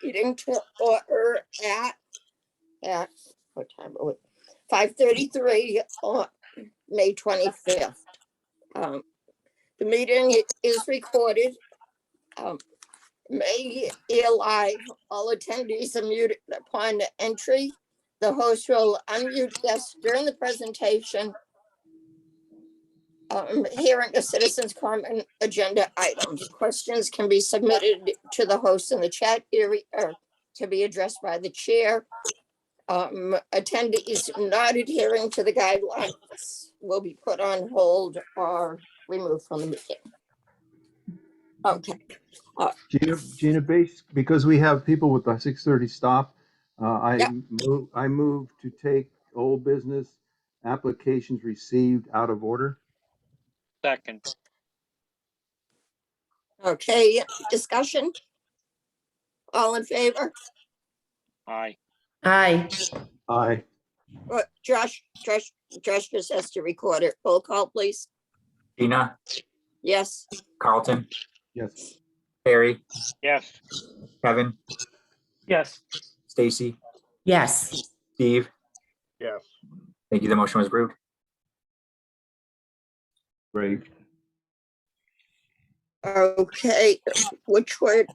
meeting to order at what time? 5:33 on May 25th. The meeting is recorded. May air live. All attendees are muted upon entry. The host will unmute guests during the presentation. Hearing a citizen's comment agenda items. Questions can be submitted to the host in the chat area or to be addressed by the chair. Attendees not adhering to the guidelines will be put on hold or removed from the meeting. Okay. Gina, because we have people with the 6:30 stop, I move to take old business applications received out of order. Second. Okay, discussion? All in favor? Aye. Aye. Aye. Josh just has to record it. Roll call, please. Gina, Yes. Carlton, Yes. Harry, Yes. Kevin, Yes. Stacy, Yes. Steve. Yes. Thank you. The motion was approved. Great. Okay, which word?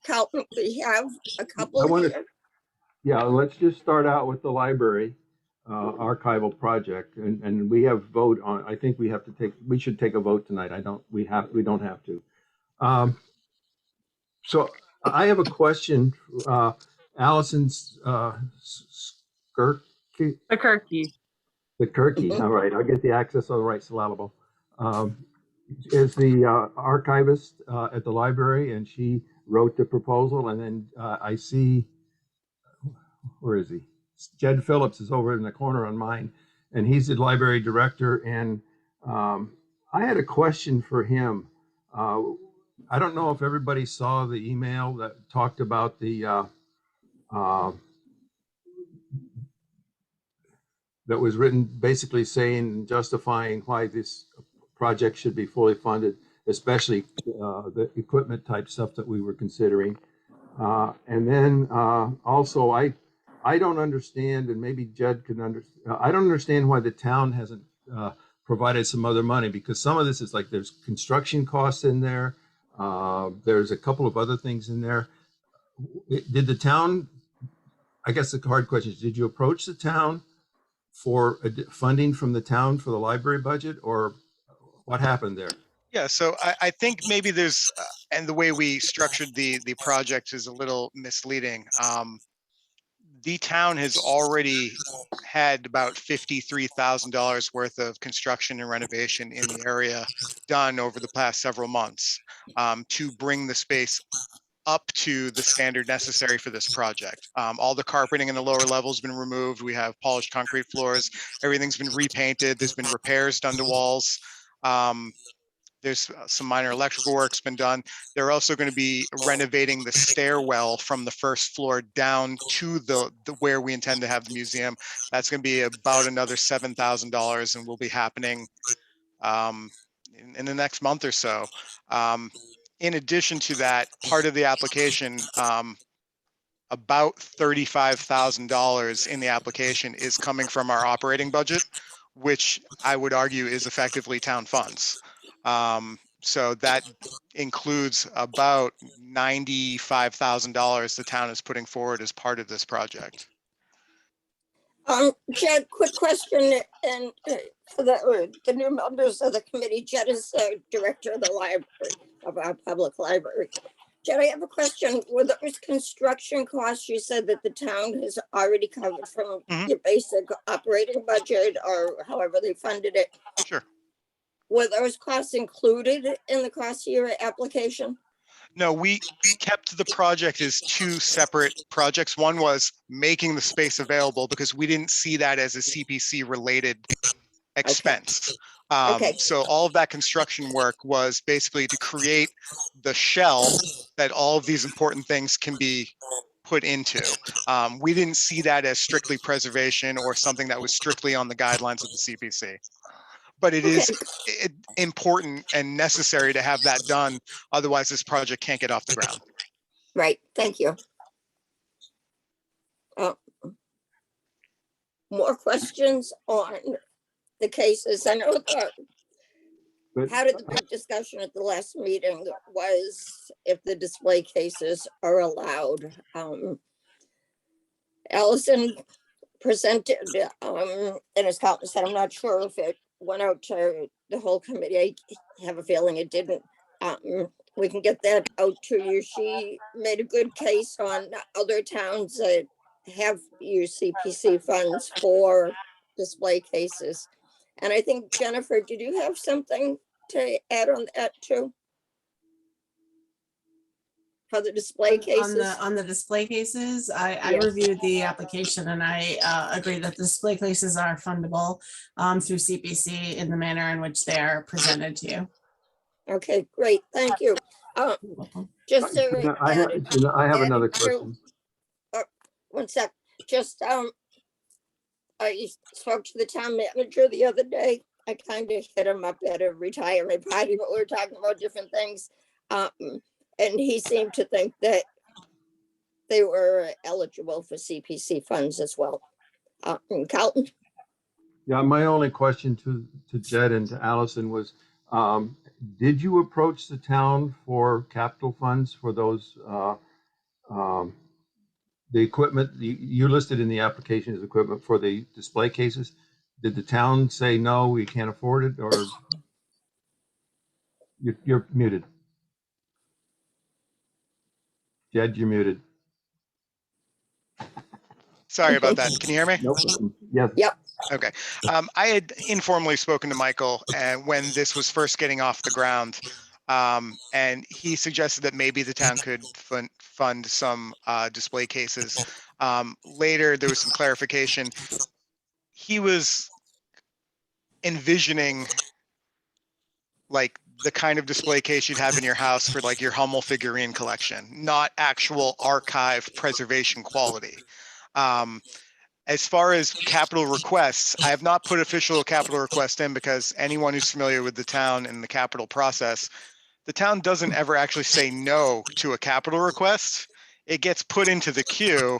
Carlton, we have a couple here. Yeah, let's just start out with the library archival project, and we have vote on. I think we should take a vote tonight. We don't have to. So I have a question. Allison's McCurkey. the Kirky. All right, I'll get the access on the right syllable. Is the archivist at the library, and she wrote the proposal, and then I see, where is he? Jed Phillips is over in the corner on mine, and he's the library director. And I had a question for him. I don't know if everybody saw the email that talked about the that was written basically saying, justifying why this project should be fully funded, especially the equipment type stuff that we were considering. And then also, I don't understand, and maybe Jed can understand, I don't understand why the town hasn't provided some other money, because some of this is like there's construction costs in there. There's a couple of other things in there. Did the town, I guess the hard question is, did you approach the town for funding from the town for the library budget, or what happened there? Yeah, so I think maybe there's, and the way we structured the project is a little misleading. The town has already had about $53,000 worth of construction and renovation in the area done over the past several months to bring the space up to the standard necessary for this project. All the carpeting in the lower level has been removed. We have polished concrete floors. Everything's been repainted. There's been repairs done to walls. There's some minor electrical work's been done. They're also going to be renovating the stairwell from the first floor down to the where we intend to have the museum. That's going to be about another $7,000 and will be happening in the next month or so. In addition to that, part of the application, about $35,000 in the application is coming from our operating budget, which I would argue is effectively town funds. So that includes about $95,000 the town is putting forward as part of this project. Jed, quick question, and for the new members of the committee. Jed is director of the library, of our public library. Jed, I have a question. Were those construction costs you said that the town has already covered from your basic operating budget, or however they funded it? Sure. Were those costs included in the cost of your application? No, we kept the project as two separate projects. One was making the space available because we didn't see that as a CPC related expense. Okay. So all of that construction work was basically to create the shell that all of these important things can be put into. We didn't see that as strictly preservation or something that was strictly on the guidelines of the CPC. But it is important and necessary to have that done. Otherwise, this project can't get off the ground. Right. Thank you. More questions on the cases? I know But part of the big discussion at the last meeting was if the display cases are allowed. Allison presented, and as Carlton said, I'm not sure if it went out to the whole committee. I have a feeling it didn't. We can get that out to you. She made a good case on other towns that have used CPC funds for display cases. And I think, Jennifer, did you have something to add on that too? For the display cases? On the display cases, I Yes. reviewed the application and I agree that the display cases are fundable through CPC in the manner in which they are presented to you. Okay, great, thank you. Just to I have, I have another adding to- question. one sec, just, I spoke to the town manager the other day. I kind of hit him up at a retirement party, but we were talking about different things. And he seemed to think that they were eligible for CPC funds as well. Carlton? Yeah, my only question to Jed and to Allison was, did you approach the town for capital funds for those, the equipment you listed in the application as equipment for the display cases? Did the town say, no, we can't afford it, or you're muted? Jed, you're muted. Sorry about that. Can you hear me? Nope. Yes. Yep. Okay. I had informally spoken to Michael and when this was first getting off the ground, and he suggested that maybe the town could fund some display cases. Later, there was some clarification. He was envisioning like the kind of display case you'd have in your house for like your Hummel figurine collection, not actual archive preservation quality. As far as capital requests, I have not put official capital request in because anyone who's familiar with the town and the capital process, the town doesn't ever actually say no to a capital request. It gets put into the queue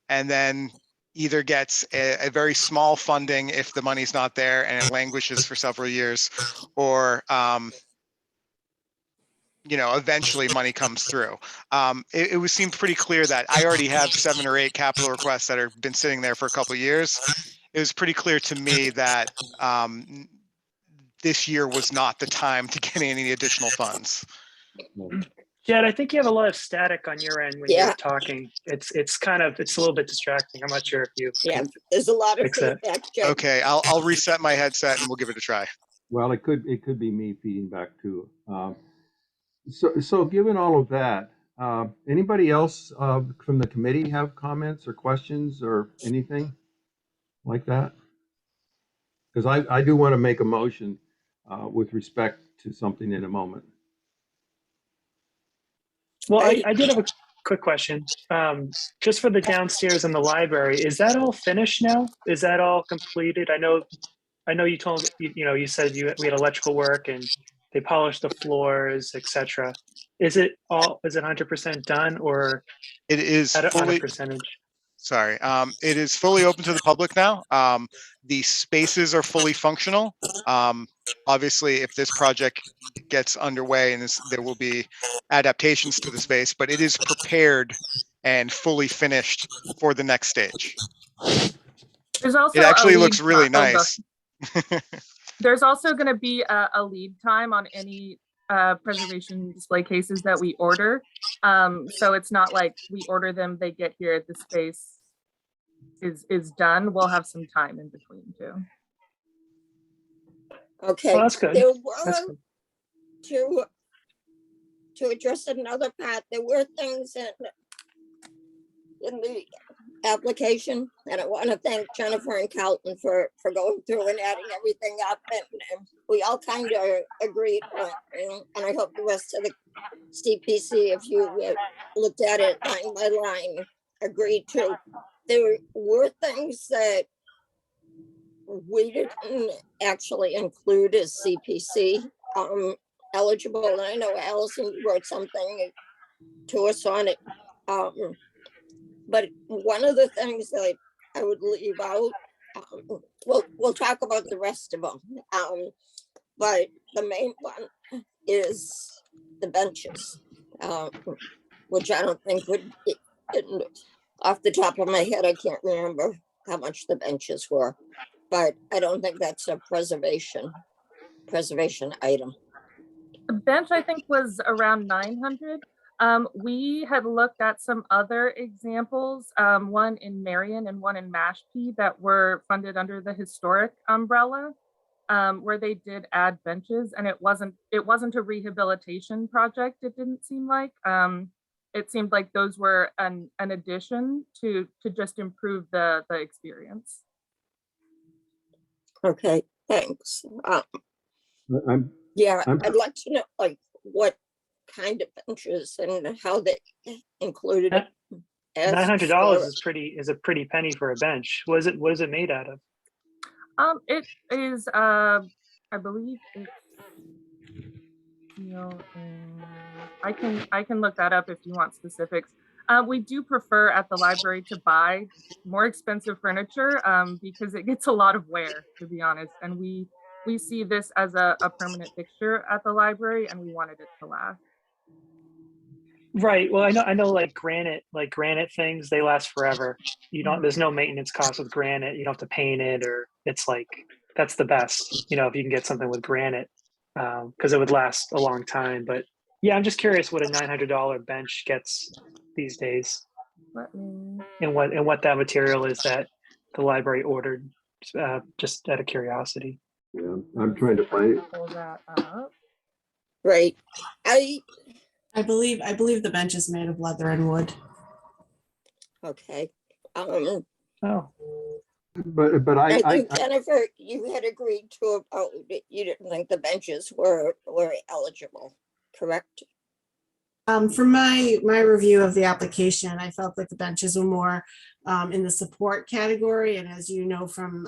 and then either gets a very small funding if the money's not there and it languishes for several years, or eventually money comes through. It would seem pretty clear that I already have 7 or 8 capital requests that have been sitting there for a couple of years. It was pretty clear to me that this year was not the time to get any additional funds. Jed, I think you have a lot of static on your end when Yeah. you're talking. It's a little bit distracting. I'm not sure if you. Yeah, there's a lot of Fix that. feedback. Jed. Okay, I'll reset my headset and we'll give it a try. Well, it could be me feeding back too. So given all of that, anybody else from the committee have comments or questions or anything like that? Because I do want to make a motion with respect to something in a moment. Well, I did have a quick question. Just for the downstairs in the library, is that all finished now? Is that all completed? I know you told you said we had electrical work and they polished the floors, etc. Is it 100% done, or It is on a fully, percentage? sorry, it is fully open to the public now. The spaces are fully functional. Obviously, if this project gets underway and there will be adaptations to the space, but it is prepared and fully finished for the next stage. There's also It actually a looks lead really time- nice. There's also going to be a lead time on any preservation display cases that we order. So it's not like we order them, they get here, the space is done. We'll have some time in between too. Okay. Well, that's good. There That's were, good. to address another part, there were things in the application, and I want to thank Jennifer and Carlton for going through and adding everything up, and we all kind of agreed on, and I hope the rest of the CPC, if you looked at it line by line, agreed to. There were things that we didn't actually include as CPC eligible, and I know Allison wrote something to us on it. But one of the things that I would leave out, we'll talk about the rest of them. But the main one is the benches, which I don't think would, off the top of my head, I can't remember how much the benches were, but I don't think that's a preservation item. The bench, I think, was around 900. We had looked at some other examples, one in Marion and one in Mashpee that were funded under the historic umbrella, where they did add benches, and it wasn't a rehabilitation project. It didn't seem like. It seemed like those were an addition to just improve the experience. Okay, thanks. I'm, Yeah, I'm- I'd like to know, like, what kind of benches and how they included it. as $900 storage. is a pretty penny for a bench. What is it made out of? It is, I believe it's, I can look that up if you want specifics. We do prefer at the library to buy more expensive furniture because it gets a lot of wear, to be honest. And we see this as a permanent fixture at the library, and we wanted it to last. Right. Well, I know like granite things, they last forever. There's no maintenance cost with granite. You don't have to paint it, or it's like, that's the best, if you can get something with granite, because it would last a long time. But yeah, I'm just curious what a $900 bench gets these days, and what that material is that the library ordered, just out of curiosity. yeah, I'm trying to find it. Pull that up. Right. I believe the bench is made of leather and wood. Okay. Oh, But I I think Jennifer, you had agreed to about, you didn't think the benches were eligible, correct? From my review of the application, I felt like the benches were more in the support category. And as you know from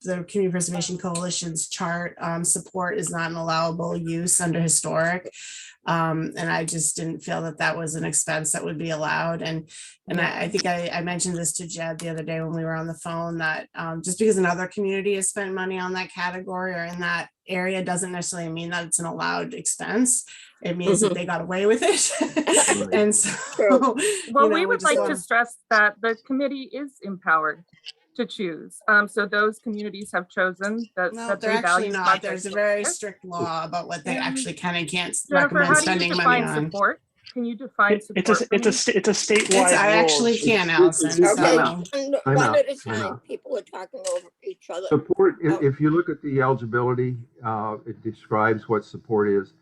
the Community Preservation Coalition's chart, support is not an allowable use under historic. And I just didn't feel that that was an expense that would be allowed. And I think I mentioned this to Jed the other day when we were on the phone, that just because another community has spent money on that category or in that area doesn't necessarily mean that it's an allowed expense. It means that they got away with it. And so, well, we would like to stress that the committee is empowered to choose. So those communities have chosen that they're they actually value not. projects. There's a very strict law about what they actually can and can't Jennifer, recommend how do you spending money define on. support? Can you define support? It's a statewide I actually rule. can, Allison. Okay, So one at a time, people are talking over each other. support, if you look at the eligibility, it describes what support is.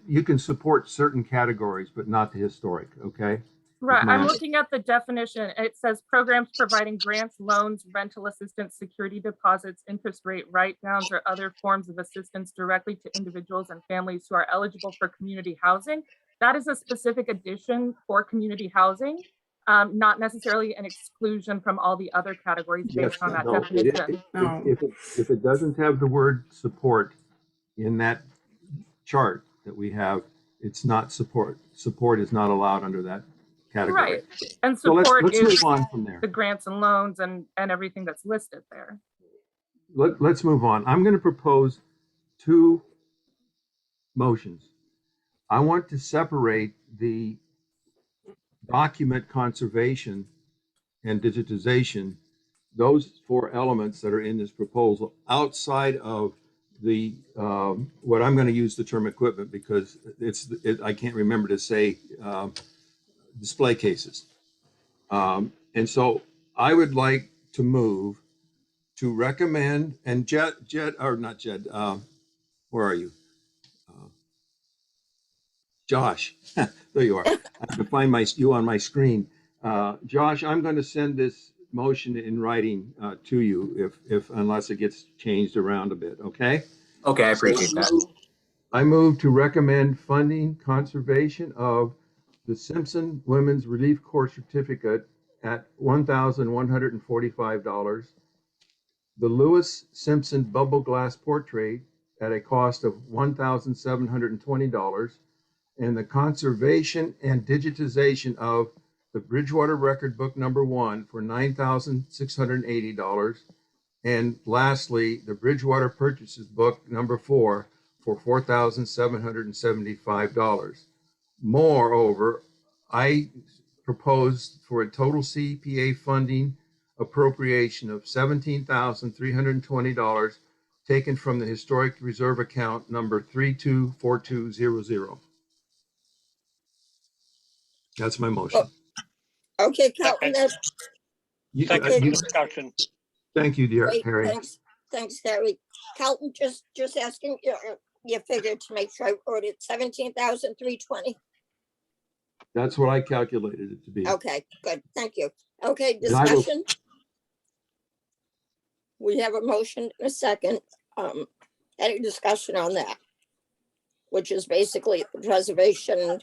You can support certain categories, but not the historic, okay? Right, I'm looking at the definition. It says programs providing grants, loans, rental assistance, security deposits, interest rate write-downs, or other forms of assistance directly to individuals and families who are eligible for community housing. That is a specific addition for community housing, not necessarily an exclusion from all the other categories based on that definition. If it doesn't have the word support in that chart that we have, it's not support. Support is not allowed under that category. Right, and So support let's is move on from there. the grants and loans and everything that's listed there. Let's move on. I'm going to propose two motions. I want to separate the document conservation and digitization, those four elements that are in this proposal, outside of the what I'm going to use the term equipment because I can't remember to say display cases. And so I would like to move to recommend, and Jed, or not Jed, where are you? Josh, there you are. I have to find you on my screen. Josh, I'm going to send this motion in writing to you unless it gets changed around a bit, okay? Okay, I appreciate that. I move to recommend funding conservation of the Simpson Women's Relief Corps certificate at $1,145, the Lewis Simpson Bubble Glass Portrait at a cost of $1,720, and the conservation and digitization of the Bridgewater Record Book #1 for $9,680. And lastly, the Bridgewater Purchases Book #4 for $4,775. Moreover, I proposed for a total CPA funding appropriation of $17,320 taken from the Historic Reserve Account number 324200. That's my motion. Okay, Carlton, Okay. Discussion. Thank you, dear great, Harry. thanks, Harry. Carlton, just asking your figure to make sure I wrote it, 17,320. That's what I calculated it to be. Okay, good, thank you. Okay, And I will- discussion. We have a motion and a second. Any discussion on that? Which is basically the preservation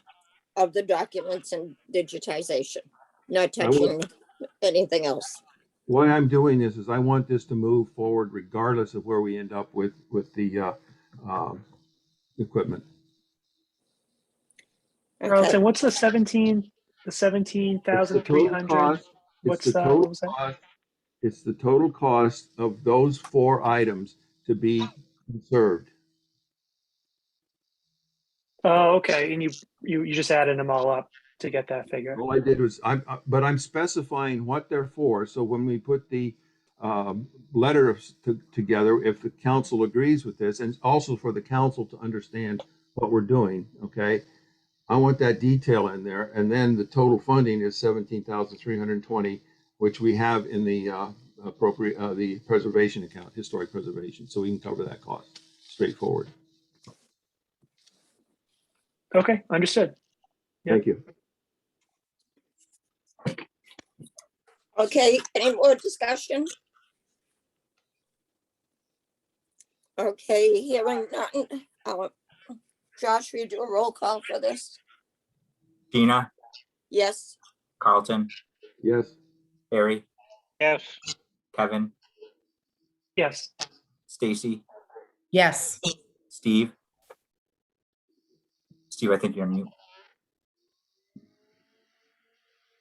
of the documents and digitization, not I will- touching anything else. Why I'm doing this is I want this to move forward regardless of where we end up with the equipment. Okay, Carlton, what's the 17, the It's the total 17,300? cost. What's It's the what total was that? cost. It's the total cost of those 4 items to be conserved. Oh, okay. And you just added them all up to get that figure. All I did was but I'm specifying what they're for. So when we put the letter together, if the council agrees with this, and also for the council to understand what we're doing, okay? I want that detail in there, and then the total funding is 17,320, which we have in the the preservation account, historic preservation, so we can cover that cost. Straightforward. Okay, understood. Yep. Thank you. okay, any more discussion? Okay, hearing none. Josh, will you do a roll call for this? Gina, Yes, Carlton, Yes. Harry, Yes. Kevin, Yes. Stacy, Yes. Steve. Steve, I think you're on mute.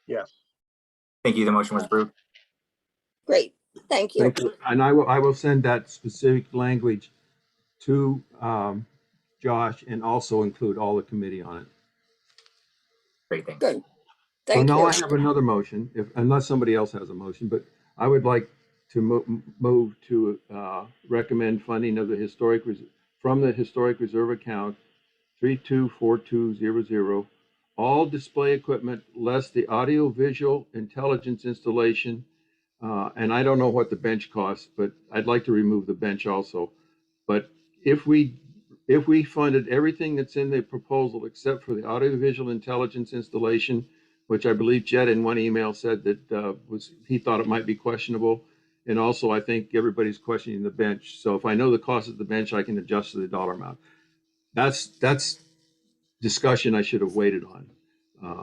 Yes. Thank you. The motion was approved. great, thank you. Thank you. And I will send that specific language to Josh and also include all the committee on it. Great, thanks. Good, So thank now you. I have another motion, unless somebody else has a motion, but I would like to move to recommend funding of the from the Historic Reserve Account 324200, all display equipment less the audio visual intelligence installation. And I don't know what the bench costs, but I'd like to remove the bench also. But if we funded everything that's in the proposal except for the audiovisual intelligence installation, which I believe Jed in one email said that he thought it might be questionable, and also I think everybody's questioning the bench. So if I know the cost of the bench, I can adjust to the dollar amount. That's discussion I should have waited on.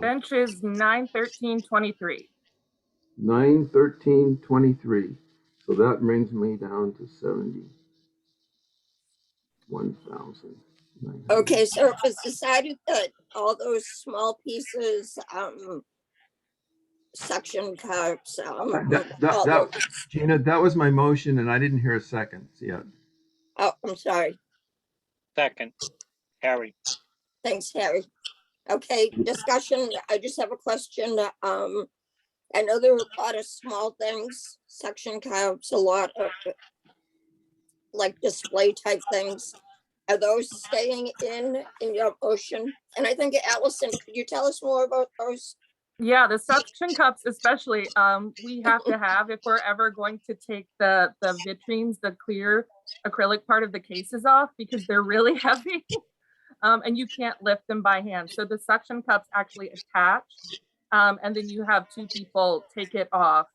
Bench is 913.23. 913.23. So that brings me down to 71,000. Okay, so it was decided that all those small pieces, suction cups, all That, Gina, that was my motion, and I didn't hear a second yet. oh, I'm sorry. Second. Harry. Thanks, Harry. Okay, discussion. I just have a question. I know there were a lot of small things, suction cups, a lot of like display type things. Are those staying in your motion? And I think Allison, could you tell us more about those? Yeah, the suction cups especially, we have to have if we're ever going to take the vitrines, the clear acrylic part of the cases off, because they're really heavy. And you can't lift them by hand. So the suction cups actually attach, and then you have 2 people take it off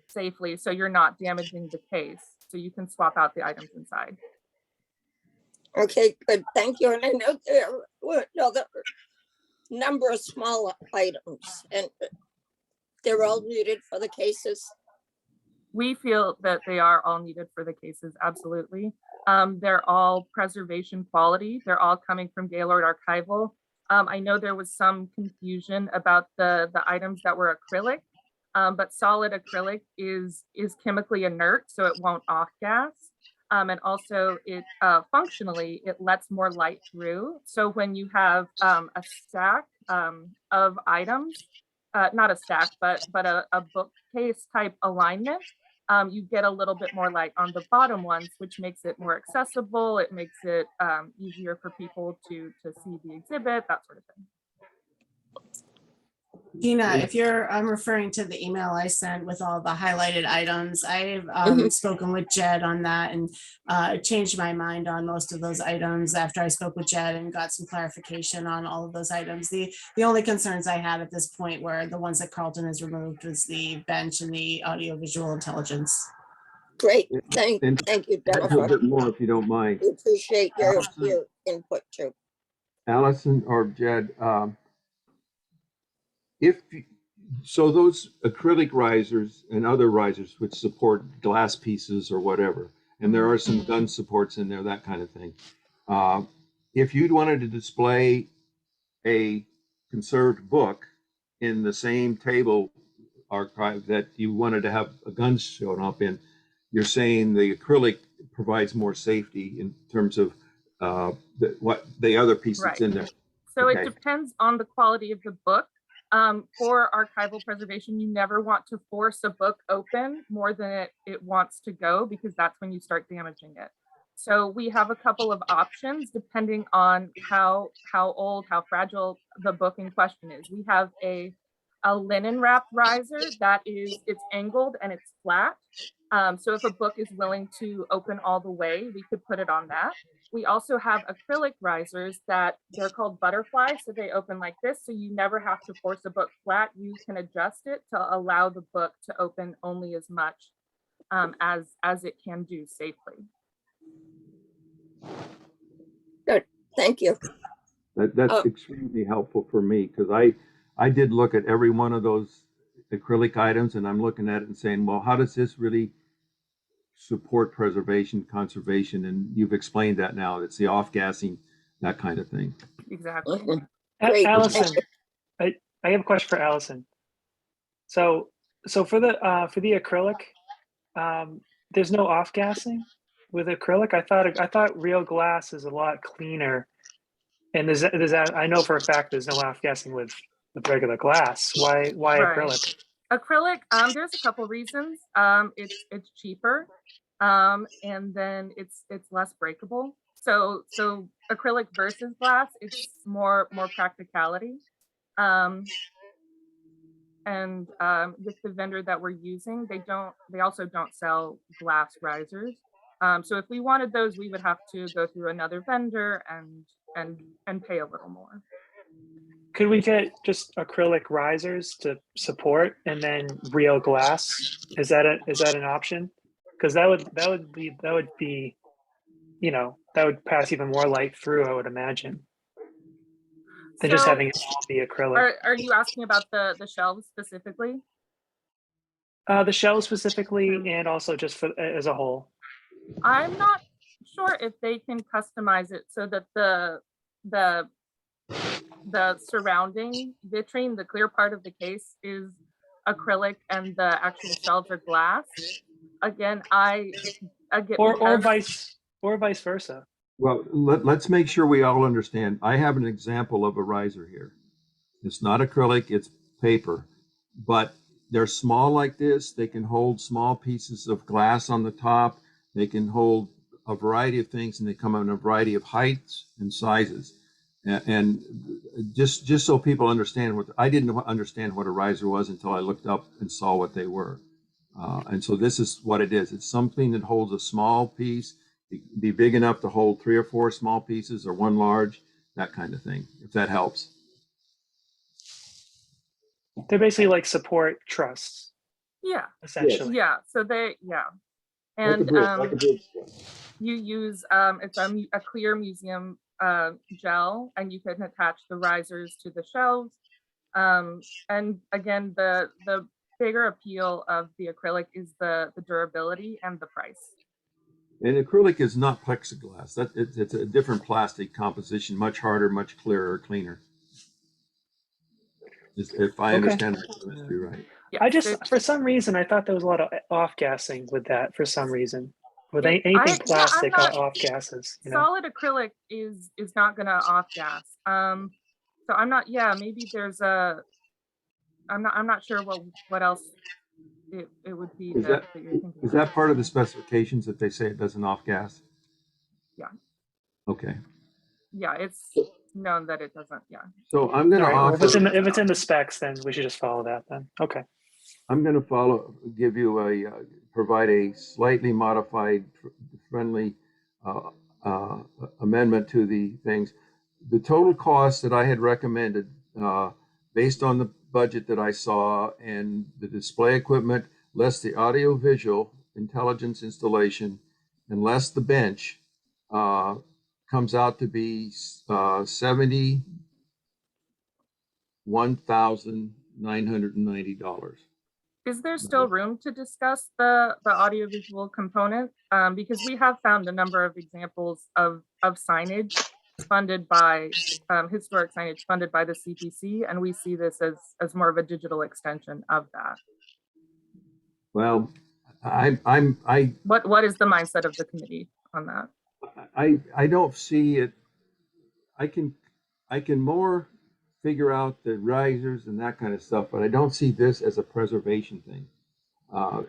safely, so you're not damaging the case. So you can swap out the items inside. Okay, good, thank you. And I know there were another number of small items, and they're all needed for the cases. We feel that they are all needed for the cases, absolutely. They're all preservation quality. They're all coming from Gaylord Archival. I know there was some confusion about the items that were acrylic, but solid acrylic is chemically inert, so it won't off gas. And also it functionally, it lets more light through. So when you have a stack of items, not a stack, but a bookcase type alignment, you get a little bit more light on the bottom ones, which makes it more accessible. It makes it easier for people to see the exhibit, that sort of thing. Gina, if you're referring to the email I sent with all the highlighted items, I've spoken with Jed on that and changed my mind on most of those items after I spoke with Jed and got some clarification on all of those items. The only concerns I had at this point were the ones that Carlton has removed was the bench and the audiovisual intelligence. Great, thank you, A little Jennifer. bit more, if you don't mind. We appreciate your input too. Allison or Jed, so those acrylic risers and other risers which support glass pieces or whatever, and there are some gun supports in there, that kind of thing. If you'd wanted to display a conserved book in the same table archive that you wanted to have a gun shown up in, you're saying the acrylic provides more safety in terms of what the other piece that's in there. So Okay. it depends on the quality of the book. For archival preservation, you never want to force a book open more than it wants to go, because that's when you start damaging it. So we have a couple of options depending on how old, how fragile the book in question is. We have a linen wrap riser that it's angled and it's flat. So if a book is willing to open all the way, we could put it on that. We also have acrylic risers that they're called butterfly. So they open like this. So you never have to force a book flat. You can adjust it to allow the book to open only as much as it can do safely. Good, thank you. That's extremely helpful for me, because I did look at every one of those acrylic items and I'm looking at it and saying, well, how does this really support preservation, conservation? And you've explained that now. It's the off-gassing, that kind of thing. Exactly. Great. Allison, I have a question for Allison. So for the acrylic, there's no off-gassing with acrylic. I thought real glass is a lot cleaner. And I know for a fact there's no off-gassing with regular glass. Why acrylic? Acrylic, there's a couple reasons. It's cheaper, and then it's less breakable. So acrylic versus glass, it's more practicality. And with the vendor that we're using, they also don't sell glass risers. So if we wanted those, we would have to go through another vendor and pay a little more. Could we get just acrylic risers to support and then real glass? Is that an option? Because that would be, you know, that would pass even more light through, I would imagine, than just having it all be acrylic. Are you asking about the shelves specifically? The shelves specifically, and also just for as a whole. I'm not sure if they can customize it so that the surrounding vitrine, the clear part of the case, is acrylic and the actual shelves are glass. Again, I get or vice versa. Well, let's make sure we all understand. I have an example of a riser here. It's not acrylic, it's paper, but they're small like this. They can hold small pieces of glass on the top. They can hold a variety of things, and they come in a variety of heights and sizes. And just so people understand I didn't understand what a riser was until I looked up and saw what they were. And so this is what it is. It's something that holds a small piece, be big enough to hold 3 or 4 small pieces or one large, that kind of thing, if that helps. They're basically like support trusts. Yeah. Essentially. Yeah. So and like a bridge. You use it's a clear museum gel, and you can attach the risers to the shelves. And again, the bigger appeal of the acrylic is the durability and the price. And acrylic is not plexiglass. It's a different plastic composition, much harder, much clearer, cleaner. if I Okay. understand the chemistry right. Yeah, I just, there's- for some reason, I thought there was a lot of off gassing with that for some reason. With It- anything I'm plastic, not- off gases, you know? solid acrylic is not gonna off gas. So I'm not, yeah, maybe there's a, I'm not sure what else it would be Is that that, you're thinking is of. that part of the specifications that they say it doesn't off gas? Yeah. Okay. Yeah, it's known that it doesn't, yeah. So I'm going All to right, well, offer. if it's in the specs, then we should just follow that then. Okay. I'm going to give you provide a slightly modified, friendly amendment to the things. The total cost that I had recommended, based on the budget that I saw and the display equipment, less the audio visual intelligence installation, and less the bench, comes out to be $71,990. Is there still room to discuss the audiovisual component? Because we have found a number of examples of signage funded by, historic signage funded by the CPC, and we see this as more of a digital extension of that. Well, What is the mindset of the committee on that? I don't see it. I can more figure out the risers and that kind of stuff, but I don't see this as a preservation thing.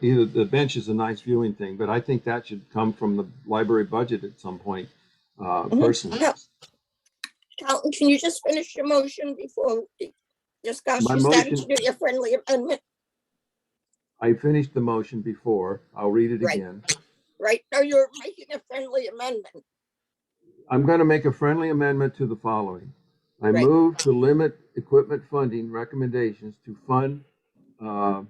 Either the bench is a nice viewing thing, but I think that should come from the library budget at some point, personally. Yeah. Carlton, can you just finish your motion before we discuss? My You started motion- to do your friendly amendment, I finished the motion before. I'll read it Right. again. right? No, you're making a friendly amendment. I'm going to make a friendly amendment to the following. I Right. move to limit equipment funding recommendations to fund, I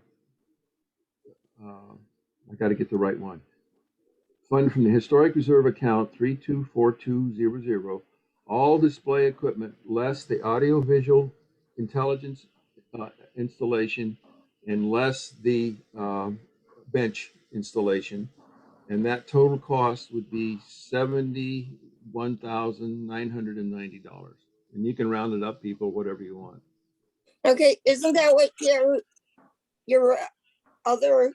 got to get the right one. Fund from the Historic Reserve account 324200, all display equipment less the audio-visual intelligence installation and less the bench installation. And that total cost would be $71,990. And you can round it up, people, whatever you want. Okay, isn't that what your other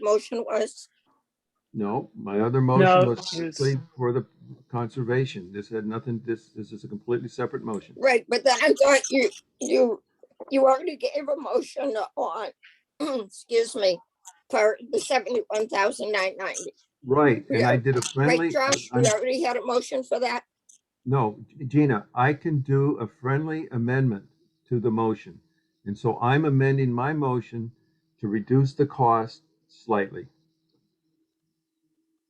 motion was? No, my other motion No, was it was- strictly for the conservation. This had nothing, this is a completely separate motion. Right, but then I thought you already gave a motion on, excuse me, for the 71,990. Right, and I did a Right, friendly. Josh, we already had a motion for that. No, Gina, I can do a friendly amendment to the motion. And so I'm amending my motion to reduce the cost slightly.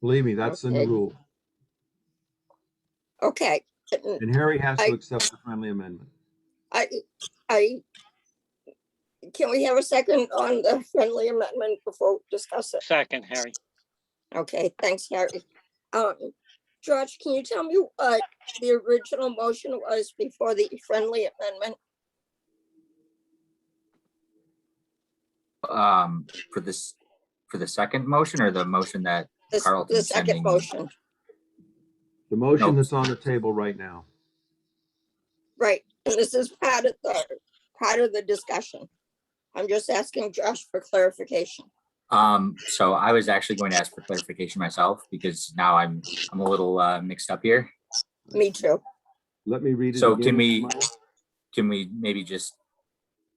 Believe me, that's in the Okay. rule. Okay, And Harry has to I- accept the friendly amendment. I can we have a second on the friendly amendment before we discuss it? Second, Harry. Okay, thanks, Harry. George, can you tell me what the original motion was before the friendly amendment? For the second motion or the motion that The Carlton's second sending? motion, The motion No. that's on the table right now. right? And this is part of the discussion. I'm just asking Josh for clarification. So I was actually going to ask for clarification myself because now I'm a little mixed up here. Me too. Let me read it So again. can we maybe just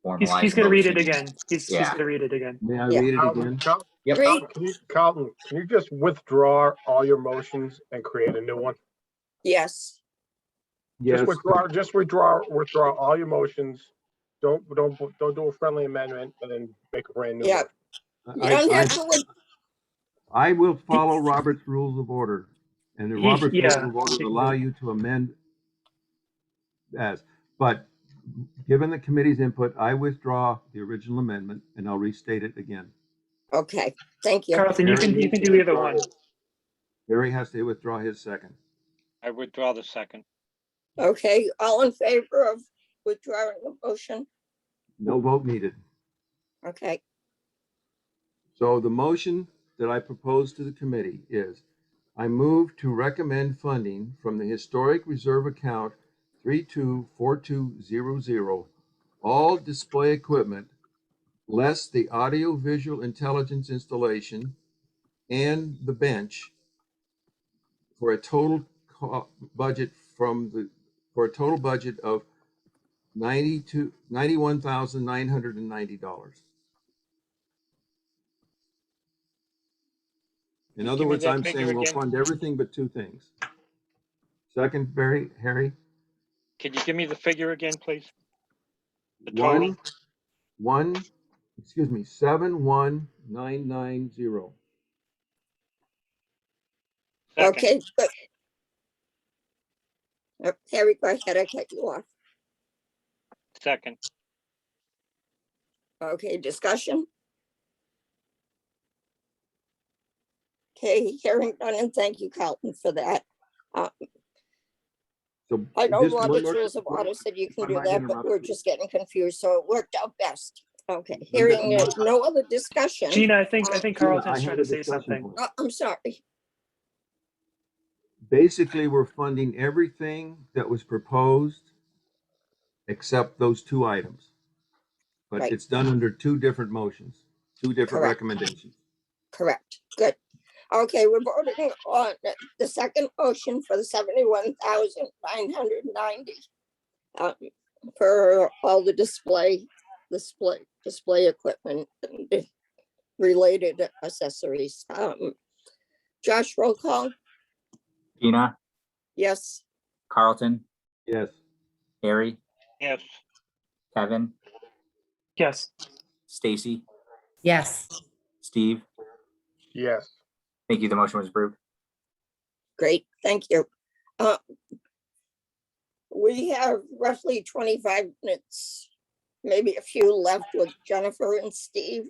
formalize? He's the gonna read it motion? again. He's Yeah. gonna read it again. May I Yeah. read it again? Yep. Read. Carlton, can you just withdraw all your motions and create a new one? Yes. Yes. Just withdraw all your motions. Don't do a friendly amendment and then make a brand new Yeah. one. You don't have to. I will follow Robert's rules of order. And the Robert's rules Yeah. of order allow you to amend but given the committee's input, I withdraw the original amendment and I'll restate it again. Okay, thank you. Carlton, you can do either one. Harry has to withdraw his second. I withdraw the second. Okay, all in favor of withdrawing the motion? No vote needed. Okay, So the motion that I propose to the committee is I move to recommend funding from the Historic Reserve account 324200, all display equipment, less the audio visual intelligence installation and the bench, for a total budget for a total budget of $91,990. In other Give me words, that I'm figure saying we'll again. fund everything but two things. Second, Harry? Could you give me the figure again, please? The total? 71990. Second. Okay, good. Harry, go ahead, I cut you off. Second. Okay, discussion? Okay, hearing none, and thank you, Carlton, for that. So I know just one Robert's more- Rules of Order said you if can I do might that, but interrupt we're you. just getting confused, so it worked out best. Okay, hearing no other discussion. Gina, I think Gina, Carlton's I trying have to a say discussion something. point. Oh, I'm sorry. Basically, we're funding everything that was proposed except those two items. But Right. it's done under two different motions, two different Correct. recommendations. Correct, good. Okay, we're voting on the second motion for the 71,990 for all the display equipment and related accessories. Josh, roll call. Gina, Yes. Carlton, Yes. Harry, Yes. Kevin, Yes. Stacy, Yes. Steve. Yes. Thank you. The motion was approved. Great, thank you. We have roughly 25 minutes, maybe a few left with Jennifer and Steve.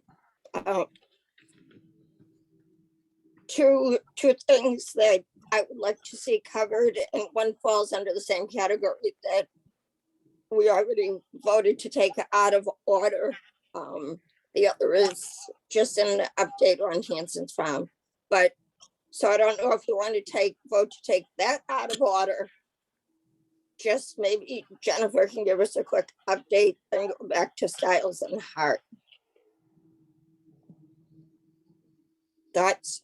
Two things that I would like to see covered, and one falls under the same category that we already voted to take out of order. The other is just an update on Hanson's Farm. But so I don't know if you want to vote to take that out of order. Just maybe Jennifer can give us a quick update and go back to Styles and Hart. Thoughts?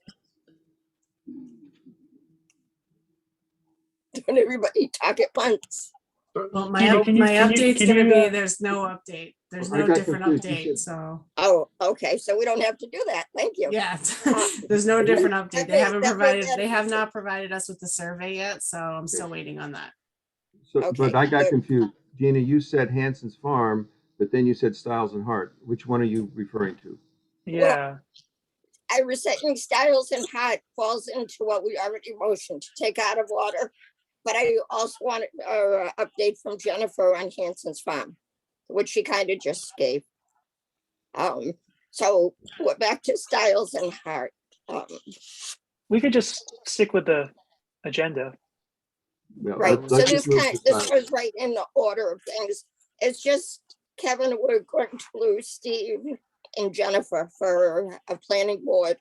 Don't everybody talk at once? Well, Gina, can you- my can you- update's can gonna you, be, there's no update. There's I no got different confused. You update, said- so, Oh, okay, so we don't have to do that. Thank you. yeah. There's no different update. They Okay, haven't that provided, was- they have not provided us with the survey yet, so I'm still waiting on that. So, Okay, but I got good. confused. Gina, you said Hanson's Farm, but then you said Styles and Hart. Which one are you referring to? yeah, I was saying Styles and Hart falls into what we already motioned to take out of order. But I also wanted an update from Jennifer on Hanson's Farm, which she kind of just gave. So we're back to Styles and Hart. we could just stick with the agenda. Yeah, Right, so let's this just move to this Styles. was right in the order of things. It's just, Kevin, we're going to lose Steve and Jennifer for a planning board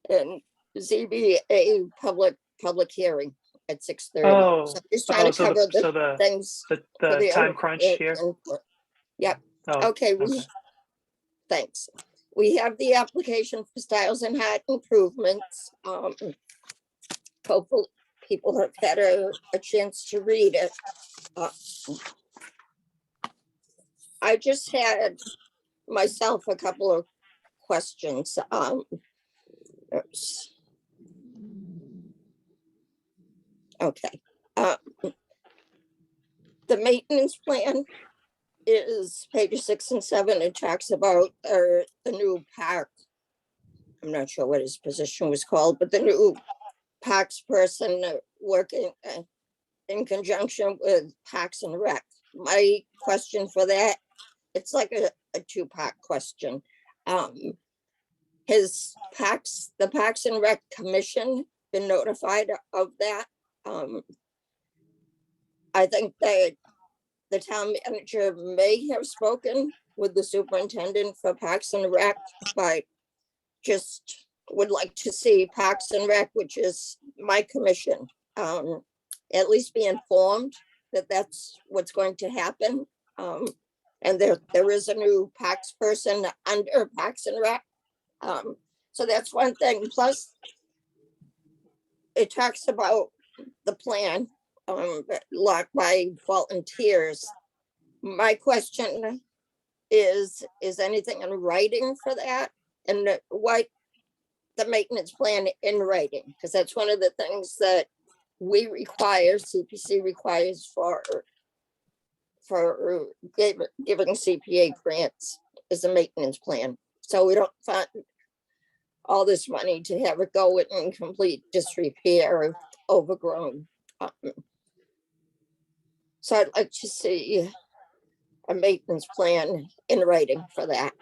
and ZBA public hearing at 6:30. Oh, So just trying to so cover the the things. for the time other crunch here. input. Yep, Oh, okay, okay. thanks. We have the application for Styles and Hart improvements. Hopefully people have had a chance to read it. I just had myself a couple of questions. Oops. Okay. The maintenance plan is pages 6 and 7. It talks about the new park. I'm not sure what his position was called, but the new parks person working in conjunction with Parks and Rec. My question for that, it's like a two-part question. The Parks and Rec Commission been notified of that? I think that the town manager may have spoken with the superintendent for Parks and Rec, but just would like to see Parks and Rec, which is my commission, at least be informed that that's what's going to happen. And there is a new Parks person under Parks and Rec. So that's one thing. Plus, it talks about the plan, locked by volunteers. My question is anything in writing for that? And what the maintenance plan in writing? Because that's one of the things that we require, CPC requires for giving CPA grants is a maintenance plan. So we don't find all this money to have it go in complete disrepair or overgrown. So I'd like to see a maintenance plan in writing for that.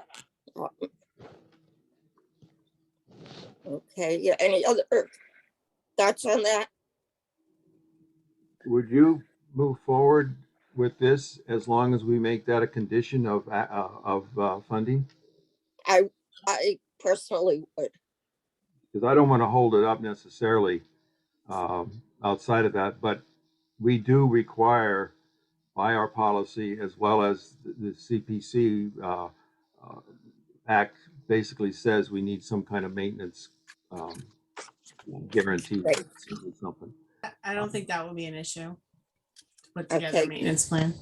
Okay, yeah, any other thoughts on that? Would you move forward with this as long as we make that a condition of funding? I personally would. Because I don't want to hold it up necessarily outside of that, but we do require by our policy as well as the CPC Act basically says we need some kind of maintenance guarantee Right. or something. I don't think that will be an issue. To put together a Okay. maintenance plan.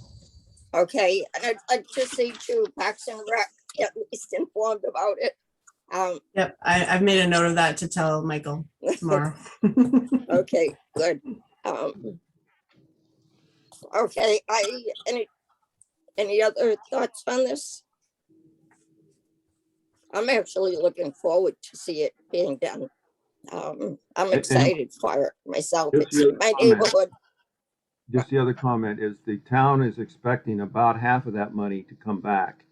Okay, and I'd like to see too Parks and Rec at least informed about it. Yep, I've made a note of that to tell Michael tomorrow. Okay, good. Okay, any other thoughts on this? I'm actually looking forward to see it being done. I'm excited for it myself. Just It's the other my comment. neighborhood. Just the other comment is the town is expecting about half of that money to come back.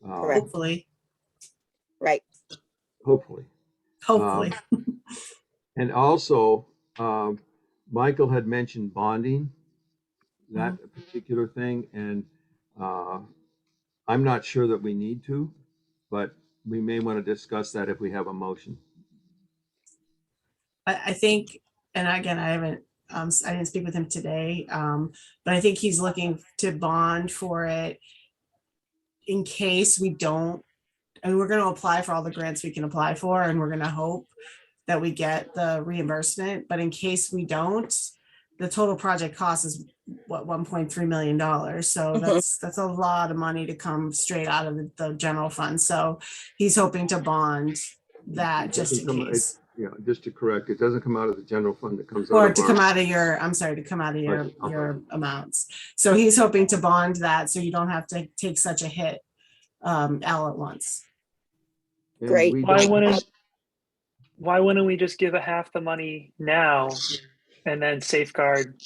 Correct. Hopefully. Right. Hopefully. Hopefully. And also, Michael had mentioned bonding, that particular thing, and I'm not sure that we need to, but we may want to discuss that if we have a motion. I think, and again, I didn't speak with him today, but I think he's looking to bond for it in case we don't. I mean, we're going to apply for all the grants we can apply for, and we're going to hope that we get the reimbursement. But in case we don't, the total project cost is what, $1.3 million. So that's a lot of money to come straight out of the general fund. So he's hoping to bond that just in case. Yeah, just to correct, it doesn't come out of the general fund. It comes out Or of to our- come out of your, I'm sorry, to come out of your amounts. So he's hoping to bond that so you don't have to take such a hit all at once. and Great. we Why don't- wouldn't we just give a half the money now and then safeguard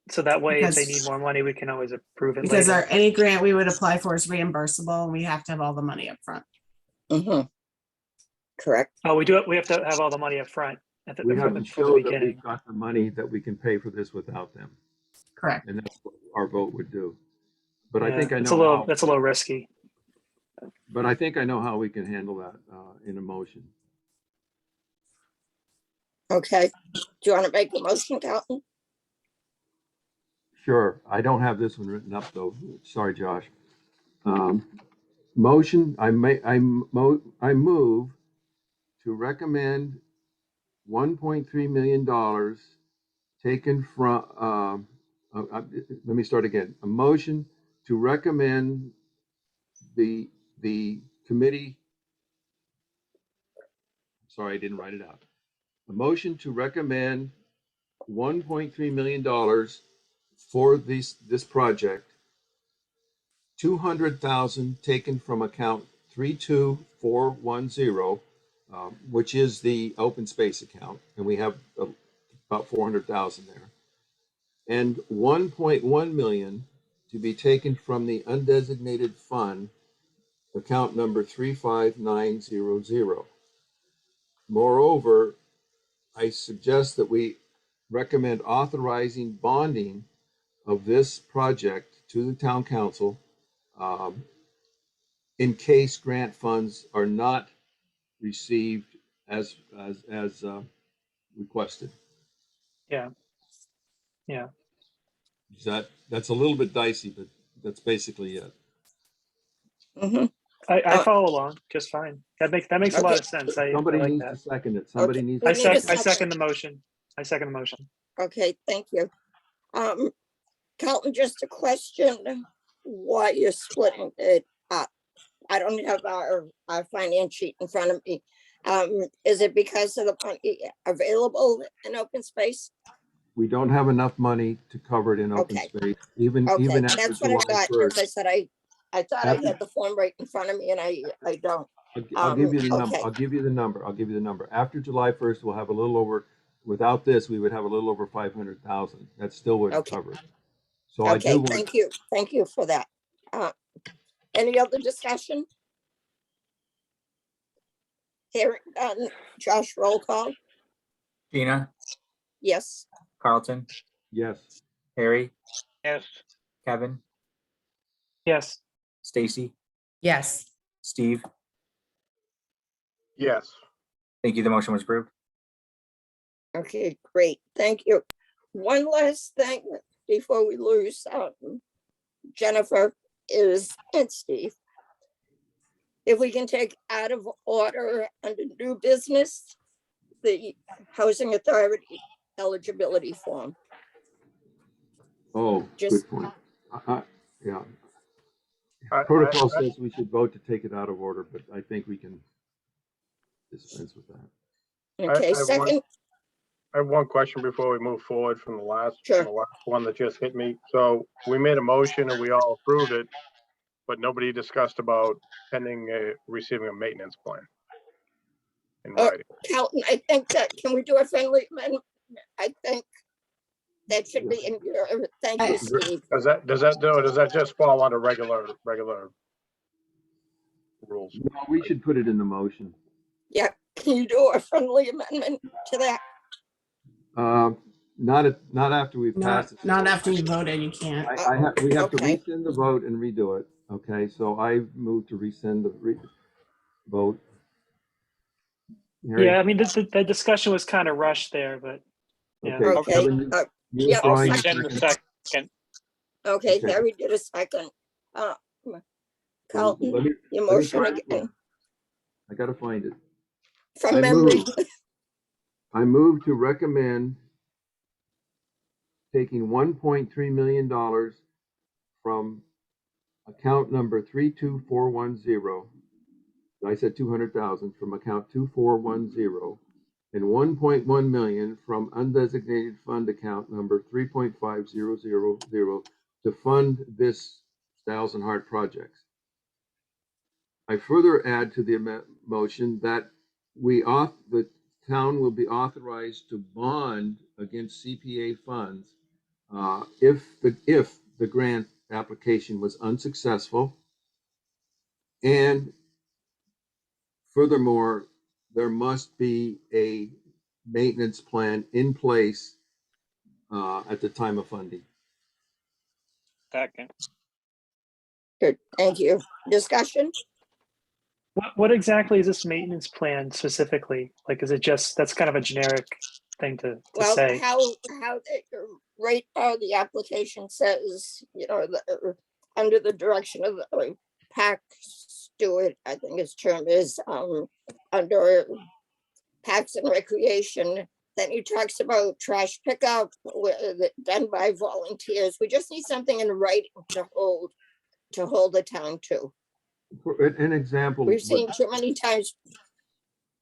so that way if they need more money we can always approve it Because later. any grant we would apply for is reimbursable and we have to have all the money up front. Correct. Oh, we do it. We have to have all the money up front at the, we have from to the show that beginning. we've got the money that we can pay for this without them. Correct. And that's what our vote would do. But I Yeah, think I it's know that's a little risky. but I think I know how we can handle that in a motion. Okay. Do you want to make a motion, Calvin? Sure. I don't have this one written up though. Sorry, Josh. Motion. I move to recommend $1.3 million taken from. Let me start again. A motion to recommend the committee. Sorry, I didn't write it out. A motion to recommend $1.3 million for this project. 200,000 taken from account 32410, which is the open space account, and we have about 400,000 there, and 1.1 million to be taken from the undesignated fund, account number 35900. Moreover, I suggest that we recommend authorizing bonding of this project to the town council in case grant funds are not received as requested. Yeah. Yeah. That's a little bit dicey, but that's basically it. Mhm. I follow along just fine. That makes a lot of sense. I Somebody like needs to that. second it. Somebody Okay, needs we to need a second I it. second the motion. I second the motion. Okay, thank you. Carlton, just a question, why you're splitting it up? I don't have our finance sheet in front of me. Is it because of the money available in open space? We don't have enough money to cover it in open Okay. space, even Okay, after that's what I July thought, because 1st. I said I thought I After- had the form right in front of me and I don't. I'll give you the number. Okay. I'll give you the number. After July 1st, we'll have a little over, without this, we would have a little over 500,000. That still wouldn't Okay. cover it. So I Okay, do want, thank you. Thank you for that. Any other discussion? Hearing none. Josh, roll call. Gina, Yes. Carlton, yes. Harry, Yes. Kevin, Yes. Stacy, Yes. Steve. Yes. Thank you. The motion was approved. Okay, great. Thank you. One last thing before we lose Jennifer and Steve. If we can take out of order under new business, the Housing Authority eligibility form. Oh, Just- good point. Yeah. I- Protocol I- says we should vote to take it out of order, but I think we can dispense with that. Okay, I have second, I have one question before we move forward from the last, Sure. from the last one that just hit me. So we made a motion and we all approved it, but nobody discussed about pending receiving a maintenance plan in writing. Calton, I think that, can we do a friendly amendment? I think that should be in your, thank you, Steve. Does that just fall under regular rules? No, we should put it in the motion. Yeah, can you do a friendly amendment to that? Not after we've passed it. Not after you voted, you can't. We have to Okay. rescind the vote and redo it. Okay, so I move to rescind the vote. Harry? Yeah, I mean, the discussion was kind of rushed there, but yeah. Okay, Okay, Kevin, you yeah, withdraw I'll your rescind the second. second. okay, Okay. Harry did a second. Carlton, Let me your motion try it again, again. I gotta find it. from I memory. I move to recommend taking $1.3 million from account number 32410. I said 200,000 from account 2410 and 1.1 million from undesignated fund account number 3.5000 to fund this Thousand Heart projects. I further add to the motion that the town will be authorized to bond against CPA funds if the grant application was unsuccessful, and furthermore, there must be a maintenance plan in place at the time of funding. Second. Good, thank you. Discussion? What exactly is this maintenance plan specifically? Like, is it just, that's kind of a generic thing to Well, say? how right now the application says, under the direction of the PAC steward, I think his term is, under Parks and Recreation. Then he talks about trash pickup done by volunteers. We just need something in writing to hold the town to. For an example, We've seen too many times.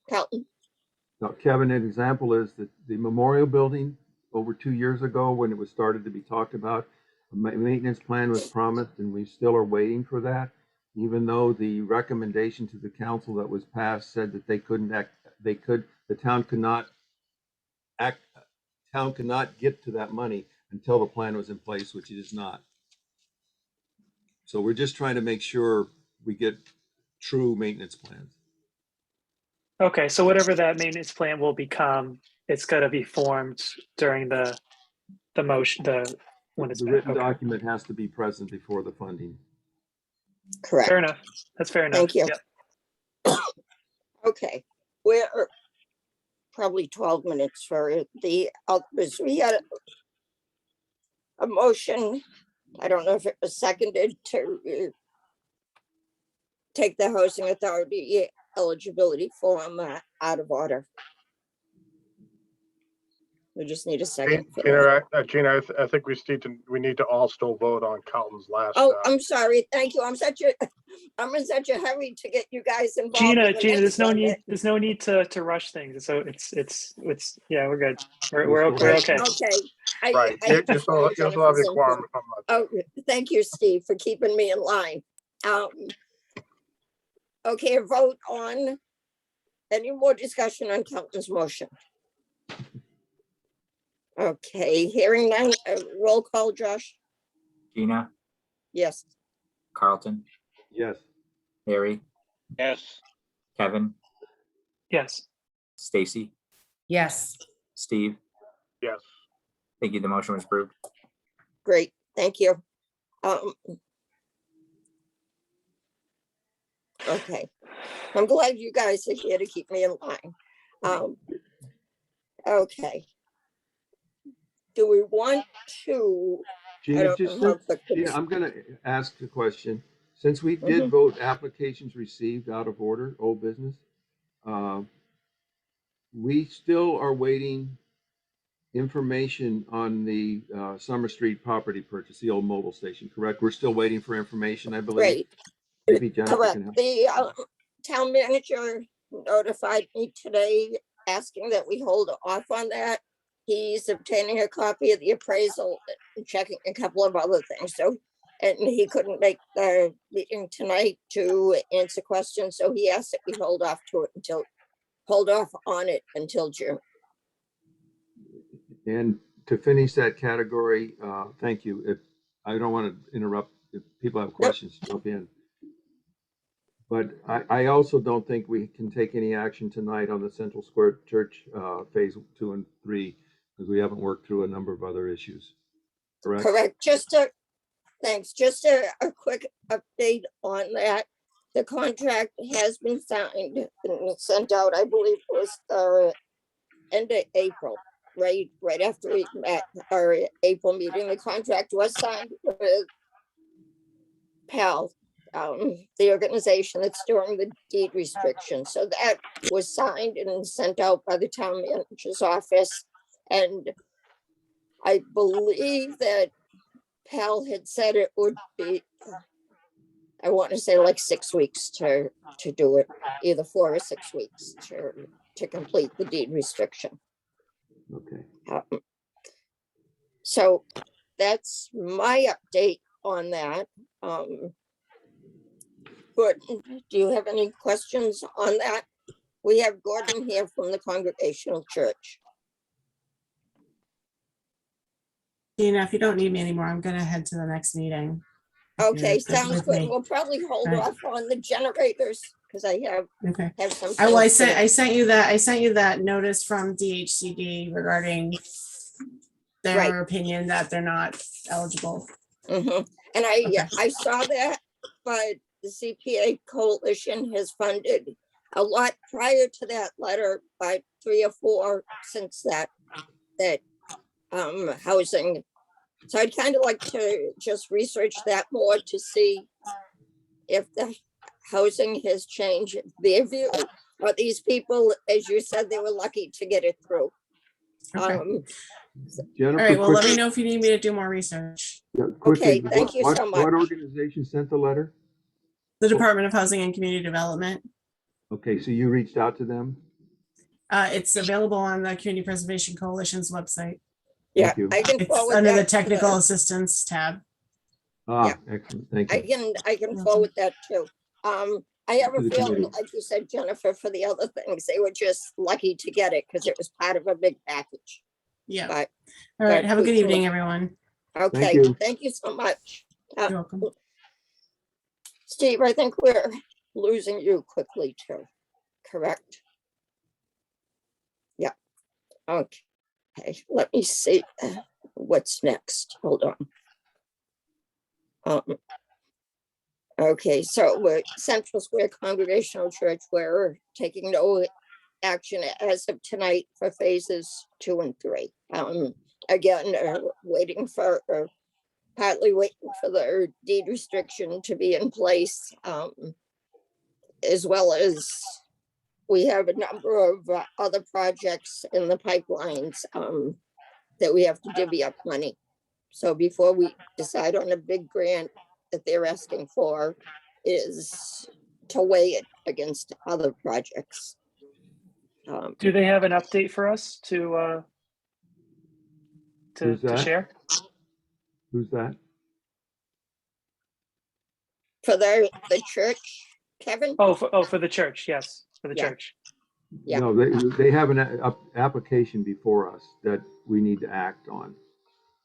Carlton, Kevin, an example is that the memorial building over 2 years ago, when it was started to be talked about, a maintenance plan was promised, and we still are waiting for that. Even though the recommendation to the council that was passed said that the town could not get to that money until the plan was in place, which it is not. So we're just trying to make sure we get true maintenance plans. Okay, so whatever that maintenance plan will become, it's got to be formed during the motion, when it's The back. written Okay. document has to be present before the funding. correct. Fair enough. That's fair enough. Thank you. Yep. Okay, we're probably 12 minutes for the others. We had a motion. I don't know if it was seconded to take the housing authority eligibility form out of order. We just need a second. for that. Gina, I think we need to all still vote on Carlton's last. Oh, I'm sorry. Thank you. I'm in such a hurry to get you guys involved. Gina, in the Gina, next one that- there's no need to rush things. So it's yeah, we're good. We're okay. Okay. Right. I You still have your Jennifer's quorum. input. Oh, thank you, Steve, for keeping me in line. Okay, a vote on any more discussion on Carlton's motion. Okay, hearing none, roll call, Josh. Gina, Yes. Carlton, Yes. Harry, Yes. Kevin, Yes. Stacy, Yes. Steve. Yes. Thank you. The motion was approved. Great, thank you. Okay, I'm glad you guys are here to keep me in line. Okay. Do we want to? I Gina, don't just know how since, quick Gina, this- I'm gonna ask a question. Since we did vote applications received out of order, old business, we still are waiting information on the Summer Street property purchase, the old mobile station, correct? We're still waiting for information, I believe. Great, Maybe Jennifer correct. can help. The town manager notified me today asking that we hold off on that. He's obtaining a copy of the appraisal and checking a couple of other things. So, and he couldn't make the meeting tonight to answer questions. So he asked that we hold off on it until June. And to finish that category, thank you. If I don't want to interrupt, if people have questions, jump in. But I also don't think we can take any action tonight on the Central Square Church phase 2 and 3 because we haven't worked through a number of other issues. Correct? Correct. Thanks. Just a quick update on that. The contract has been signed and sent out, I believe it was end of April, right after we met our April meeting. The contract was signed with PAL, the organization that's doing the deed restriction. So that was signed and sent out by the town manager's office. And I believe that PAL had said it would be, I want to say like 6 weeks to do it, either 4 or 6 weeks to complete the deed restriction. Okay. So that's my update on that. But do you have any questions on that? We have Gordon here from the Congregational Church. Gina, if you don't need me anymore, I'm gonna head to the next meeting. If Okay, you're good sounds with good. me. We'll probably hold Right. off on the generators because I Okay. have some. I things to- sent you that notice from DHCD regarding their Right. opinion that they're not eligible. Mhm. And Okay. I saw that, but the CPA Coalition has funded a lot prior to that letter by 3 or 4 since that housing. So I'd kind of like to just research that more to see if the housing has changed their view. Or these people, as you said, they were lucky to get it through. Okay. Jennifer, All right, well, let me quickly- know if you need me to do more research. quickly, Okay, thank you so what much. organization sent the letter? The Department of Housing and Community Development. Okay, so you reached out to them? It's available on the Community Preservation Coalition's website. Yeah, Thank you. I can It's forward under the that to technical assistance tab. Ah, excellent. Thank you. I can forward that too. I have To a the feeling, committee. like you said, Jennifer, for the other things, they were just lucky to get it because it was part of a big package. Yeah. But All right. Have a good cool. evening, everyone. okay, you. thank you so much. You're welcome. Steve, I think we're losing you quickly too, correct? Yeah, okay, let me see what's next, hold on. Okay, so we're Central Square Congregational Church, we're taking no action as of tonight for phases 2 and 3. again, waiting for, partly waiting for the deed restriction to be in place, as well as we have a number of other projects in the pipelines that we have to divvy up money. So before we decide on a big grant that they're asking for, is to weigh it against other projects. Do they have an update for us to Who's that? share? Who's that? For the church, Kevin? Oh, for the church, yes, for the Yeah. church. Yeah. No, they have an application before us that we need to act on,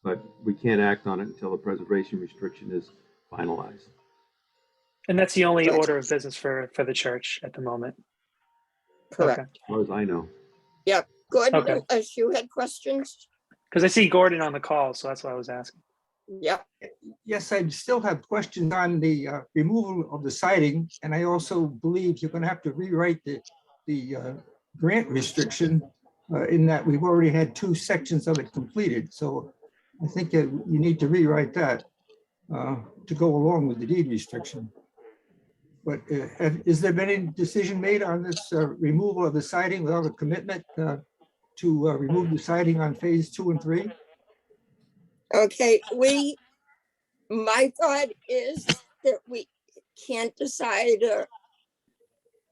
but we can't act on it until the preservation restriction is finalized. And that's the only Right. order of business for the church at the moment. Correct. Okay. As far as I know. Yeah, Gordon, Okay. as you had questions? Because I see Gordon on the call, so that's why I was asking. Yeah, Yes, I still have questions on the removal of the siding, and I also believe you're going to have to rewrite the grant restriction in that we've already had 2 sections of it completed. So I think that you need to rewrite that to go along with the deed restriction. But is there been any decision made on this removal of the siding without a commitment to remove the siding on phase 2 and 3? okay, my thought is that we can't decide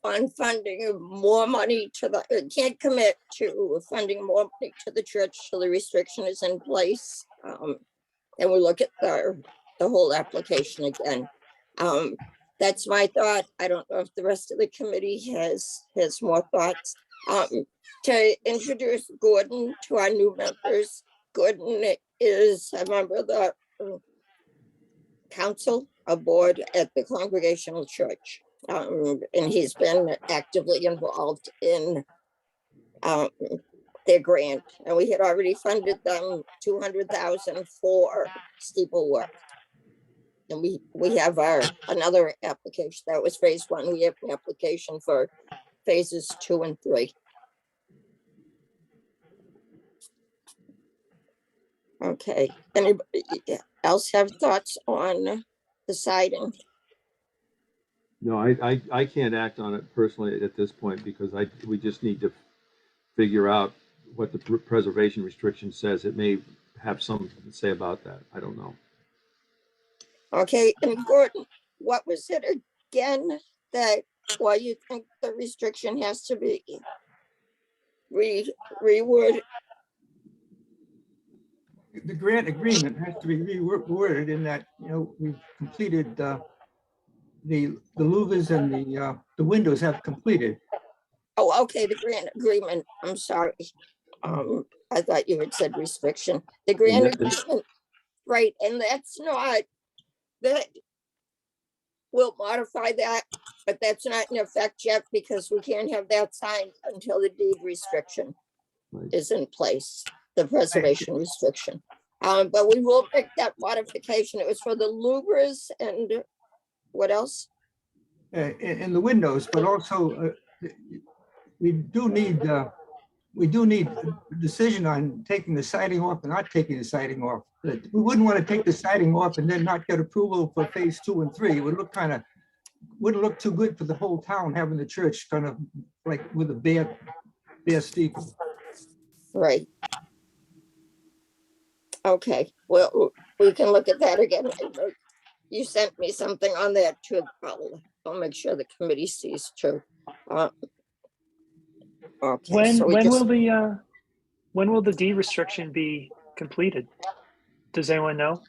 on funding more money to the, can't commit to funding more money to the church till the restriction is in place. And we look at the whole application again. That's my thought. I don't know if the rest of the committee has more thoughts. To introduce Gordon to our new members, Gordon is a member of the council, a board at the Congregational Church. And he's been actively involved in their grant, and we had already funded them $200,000 for steeple work. And we have another application. That was phase 1. We have an application for phases 2 and 3. Okay, anybody else have thoughts on the siding? No, I can't act on it personally at this point because we just need to figure out what the preservation restriction says. It may have something to say about that. I don't know. Okay, and Gordon, what was it again that why you think the restriction has to be reworded? The grant agreement has to be reworded in that, you know, we've completed the louvers and the windows have completed. Oh, okay, the grant agreement. I'm sorry. I thought you had said restriction. The grant agreement, right? And that's not that. We'll modify that, but that's not in effect yet because we can't have that signed until the deed restriction is in place, the preservation restriction. But we will make that modification. It was for the louvers and what else? In the windows, but also we do need a decision on taking the siding off and not taking the siding off. We wouldn't want to take the siding off and then not get approval for phase 2 and 3. It would look wouldn't look too good for the whole town having the church kind of like with a bare steeple. Right. Okay, well, we can look at that again. You sent me something on that too. I'll make sure the committee sees too. Okay, When so when will the deed restriction be completed? Does anyone know?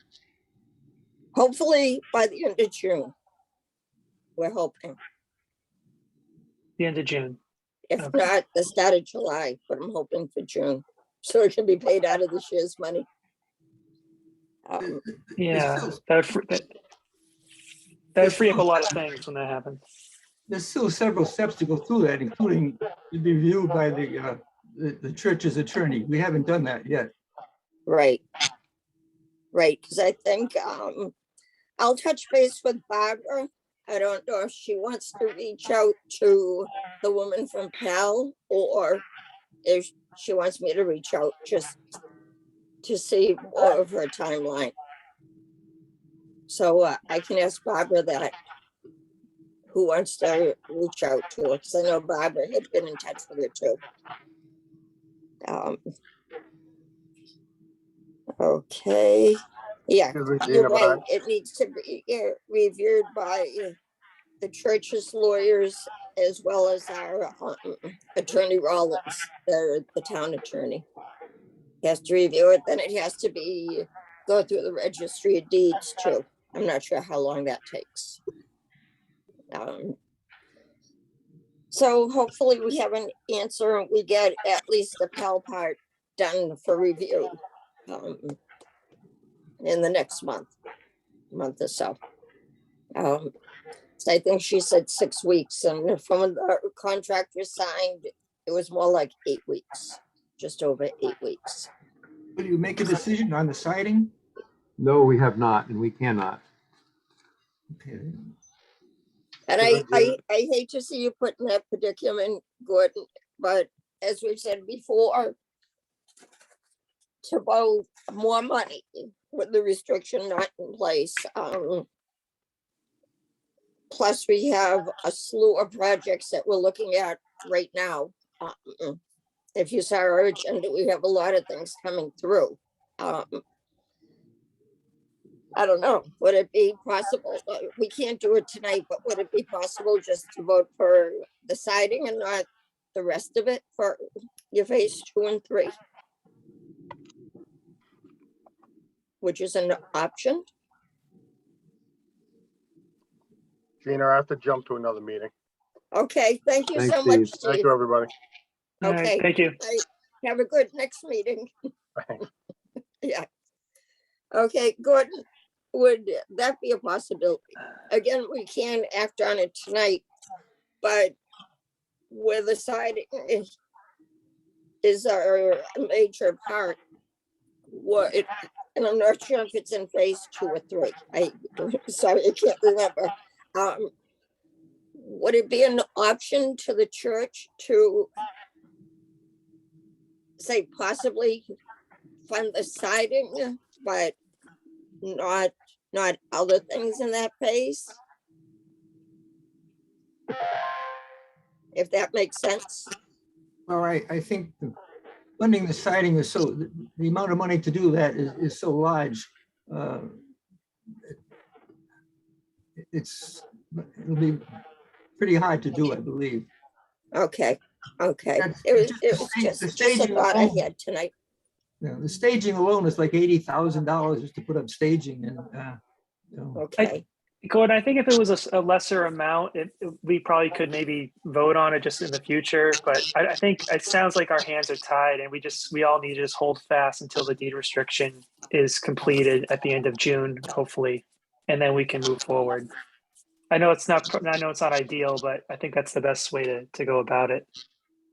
hopefully by the end of June. We're hoping. The end of June. If Okay. not, the start of July, but I'm hoping for June. So it can be paid out of this year's money. Yeah, that would free up a lot of things when that happens. There's still several steps to go through that, including to be reviewed by the church's attorney. We haven't done that yet. Right. Right, because I think I'll touch base with Barbara. I don't know if she wants to reach out to the woman from PAL or if she wants me to reach out just to see more of her timeline. So I can ask Barbara that, who wants to reach out to her, because I know Barbara had been in touch with her too. Okay, yeah, you're right. It needs to be reviewed by the church's lawyers as well as our attorney Rollins, the town attorney. He has to review it, then it has to be go through the registry of deeds too. I'm not sure how long that takes. So hopefully we have an answer and we get at least the Pell part done for review in the next month or so. So I think she said 6 weeks, and from when the contract was signed, it was more like 8 weeks, just over 8 weeks. Will you make a decision on the siding? No, we have not, and we cannot. Okay. And I hate to see you put in that predicament, Gordon, but as we've said before, to borrow more money with the restriction not in place. Plus, we have a slew of projects that we're looking at right now. If you saw our agenda, we have a lot of things coming through. I don't know, would it be possible, we can't do it tonight, but would it be possible just to vote for the siding and not the rest of it for your phase 2 and 3? Which is an option. Gina, I have to jump to another meeting. Okay, thank you Thanks, so much, Steve. Thank Steve. you, everybody. All right, Okay. thank you. Have a good next meeting. Thanks. Yeah. Okay, Gordon, would that be a possibility? Again, we can act on it tonight, but with the siding is our major part. What it, and I'm not sure if it's in phase 2 or 3. Sorry, I can't remember. Would it be an option to the church to say possibly fund the siding, but not other things in that phase? If that makes sense. Well, I think funding the siding is so, the amount of money to do that is so large. It'll be pretty hard to do, I believe. Okay. That's It just was just a thought I had tonight. You know, the staging alone is like $80,000 just to put up staging, and Okay. Gordon, I think if it was a lesser amount, we probably could maybe vote on it just in the future. But I think it sounds like our hands are tied, and we all need to just hold fast until the deed restriction is completed at the end of June, hopefully, and then we can move forward. I know it's not ideal, but I think that's the best way to go about it,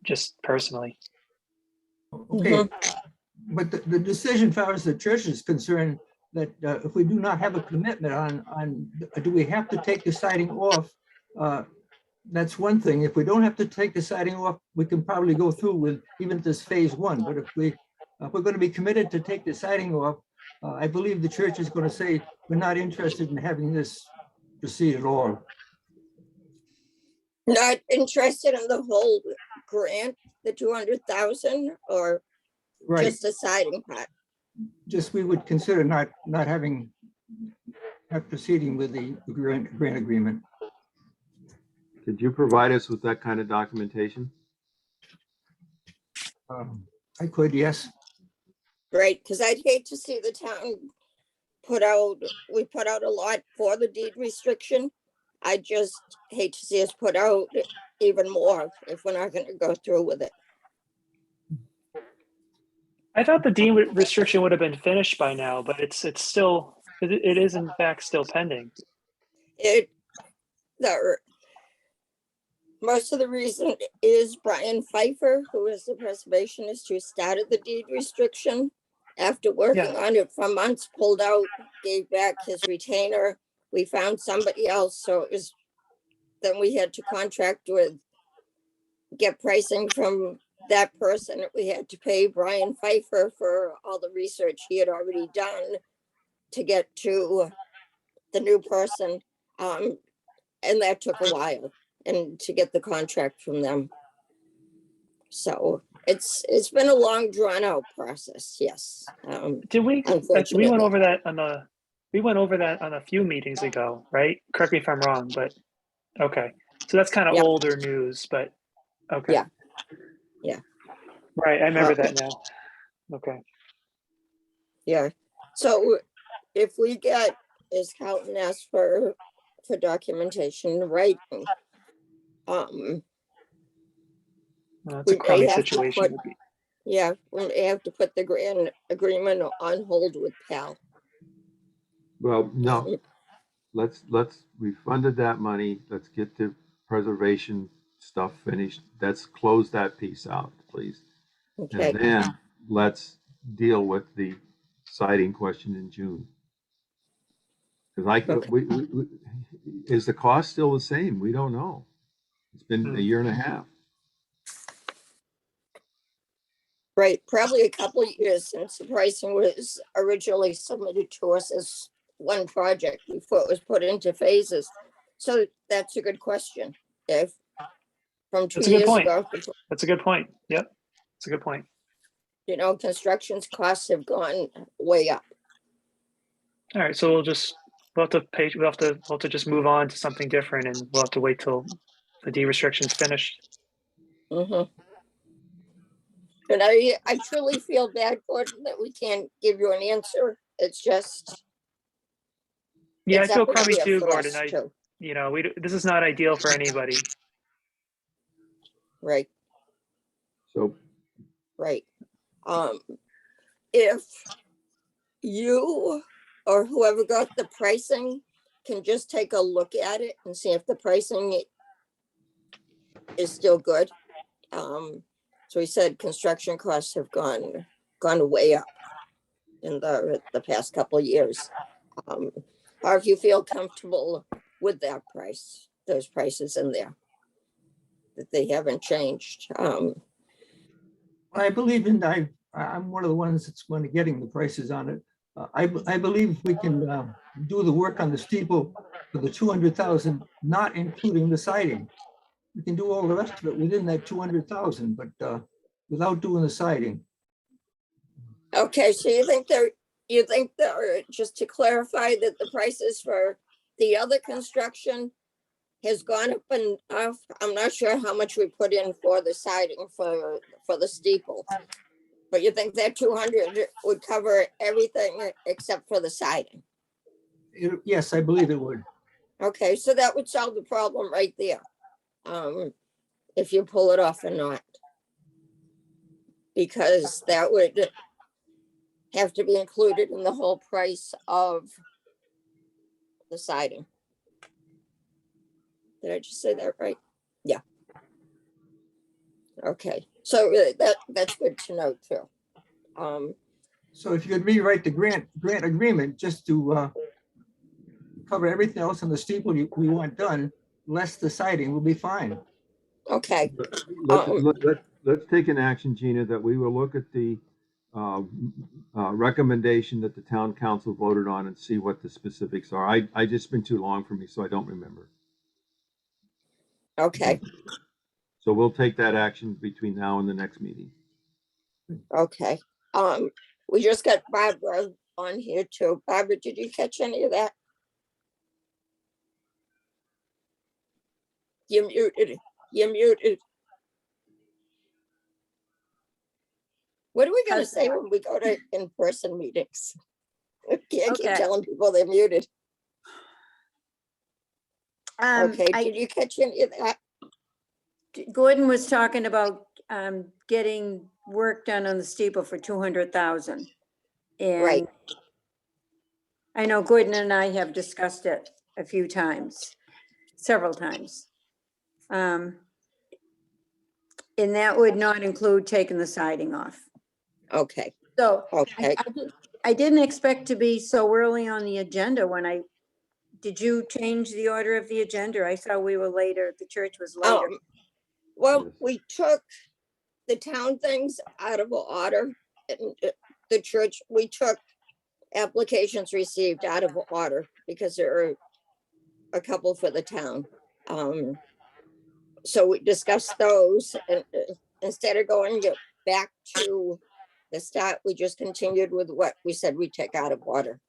just personally. okay. But the decision, as far as the church is concerned, that if we do not have a commitment on do we have to take the siding off? That's one thing. If we don't have to take the siding off, we can probably go through with even this phase 1. But if we're going to be committed to take the siding off, I believe the church is going to say we're not interested in having this proceed at all. Not interested in the whole grant, the 200,000, or Right. just the siding part? Just we would consider not proceeding with the grant agreement. Could you provide us with that kind of documentation? I could, yes. Great, because I'd hate to see the town put out a lot for the deed restriction. I just hate to see us put out even more if we're not going to go through with it. I thought the deed restriction would have been finished by now, but it is in fact still pending. Most of the reason is Brian Pfeiffer, who is the preservationist who started the deed restriction. After working on it for months, pulled out, gave back his retainer. We found somebody else, so then we had to contract with, get pricing from that person, we had to pay Brian Pfeiffer for all the research he had already done to get to the new person. And that took a while, and to get the contract from them. So it's been a long, drawn out process. Yes. Did we went Unfortunately. over that on a few meetings ago, right? Correct me if I'm wrong, but okay. So that's kind of Yeah. older news, but okay. Yeah. Yeah. Right, I remember that now. Okay. Yeah. So if we get, as Houghton asked for documentation in writing, Well, that's a we may crummy have to situation. put, Would be. yeah, we may have to put the grant agreement on hold with PAL. Well, no, let's, we funded that money. Let's get the preservation stuff finished. Let's close that piece out, please. Okay. And then let's deal with the siding question in June. Because is the cost still the same? We don't know. It's been a year and a half. Right, probably a couple of years since the pricing was originally submitted to us as one project before it was put into phases. So that's a good question. If from 2 That's a good years point. ago, That's a good point. Yep, that's a good point. you know, construction's costs have gone way up. All right, so we'll have to just move on to something different, and we'll have to wait till the de-restriction's finished. Mm-hmm. And I truly feel bad, Gordon, that we can't give you an answer. It's just. Yeah, I it's feel up in crummy the air too, for Gordon. us, too. This is not ideal for anybody. Right. So. Right. If you or whoever got the pricing can just take a look at it and see if the pricing is still good. So he said construction costs have gone way up in the past couple of years. Or if you feel comfortable with that price, those prices in there, that they haven't changed. I believe I'm one of the ones that's going to getting the prices on it. I believe we can do the work on the steeple for the 200,000, not including the siding. We can do all the rest of it within that 200,000, but without doing the siding. Okay, so you think they're, just to clarify, that the prices for the other construction has gone up and off? I'm not sure how much we put in for the siding for the steeple, but you think that 200 would cover everything except for the siding? Yes, I believe it would. Okay, so that would solve the problem right there. If you pull it off or not, because that would have to be included in the whole price of the siding. Did I just say that right? Yeah. Okay, so that's good to know too. So if you could rewrite the grant agreement just to cover everything else on the steeple we want done, less the siding, will be fine. Okay. Let's take an action, Gina, that we will look at the recommendation that the town council voted on and see what the specifics are. I just been too long for me, so I don't remember. Okay. So we'll take that action between now and the next meeting. Okay. We just got Barbara on here too. Barbara, did you catch any of that? You're muted. You're muted. What are we going to say when we go to in-person meetings? I can't keep telling people they're muted. Okay, did you catch any of that? Gordon was talking about getting work done on the steeple for 200,000. And Right. I know Gordon and I have discussed it a few times, several times. And that would not include taking the siding off. Okay. So okay. I didn't expect to be so early on the agenda when did you change the order of the agenda? I saw we were later, the church was later. Well, we took the town things out of order. And the church, we took applications received out of order because there are a couple for the town. So we discussed those, and instead of going back to the start, we just continued with what we said we take out of order.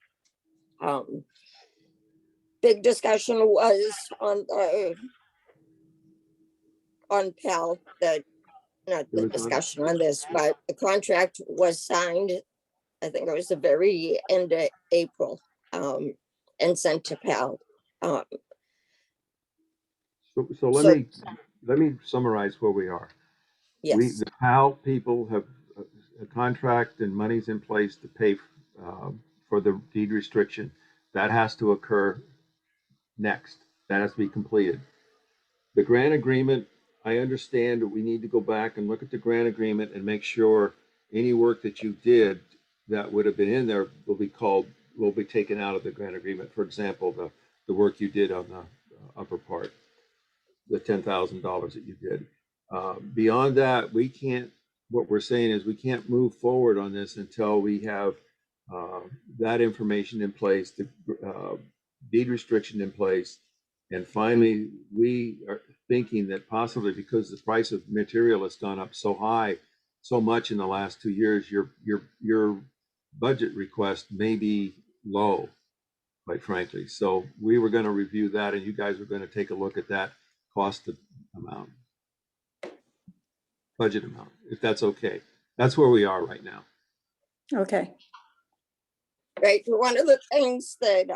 Big discussion was on PAL, not the discussion on this, but the contract was signed, I think it was the very end of April, and sent to PAL. So let me summarize where we are. Yes, The PAL people have a contract and money's in place to pay for the deed restriction. That has to occur next. That has to be completed. The grant agreement, I understand that we need to go back and look at the grant agreement and make sure any work that you did that would have been in there will be taken out of the grant agreement. For example, the work you did on the upper part, the $10,000 that you did. Beyond that, what we're saying is we can't move forward on this until we have that information in place, the deed restriction in place. And finally, we are thinking that possibly because the price of material has gone up so much in the last 2 years, your budget request may be low, quite frankly. So we were going to review that, and you guys were going to take a look at that cost amount, budget amount, if that's okay. That's where we are right now. Okay. right. One of the things that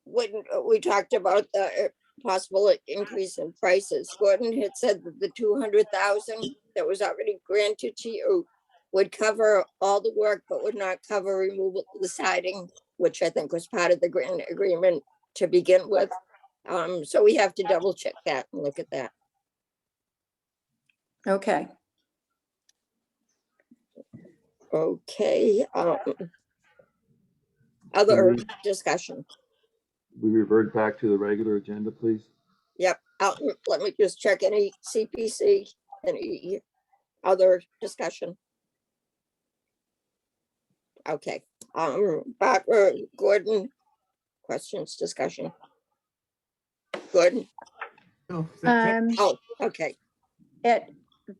when we talked about the possible increase in prices, Gordon had said that the 200,000 that was already granted to you would cover all the work, but would not cover removal of the siding, which I think was part of the grant agreement to begin with. So we have to double check that and look at that. Okay. Okay. Other discussion. We revert back to the regular agenda, please. Yep. Let me just check any CPC, any other discussion. Okay. Barbara, Gordon, questions, discussion. Gordon? Oh, okay.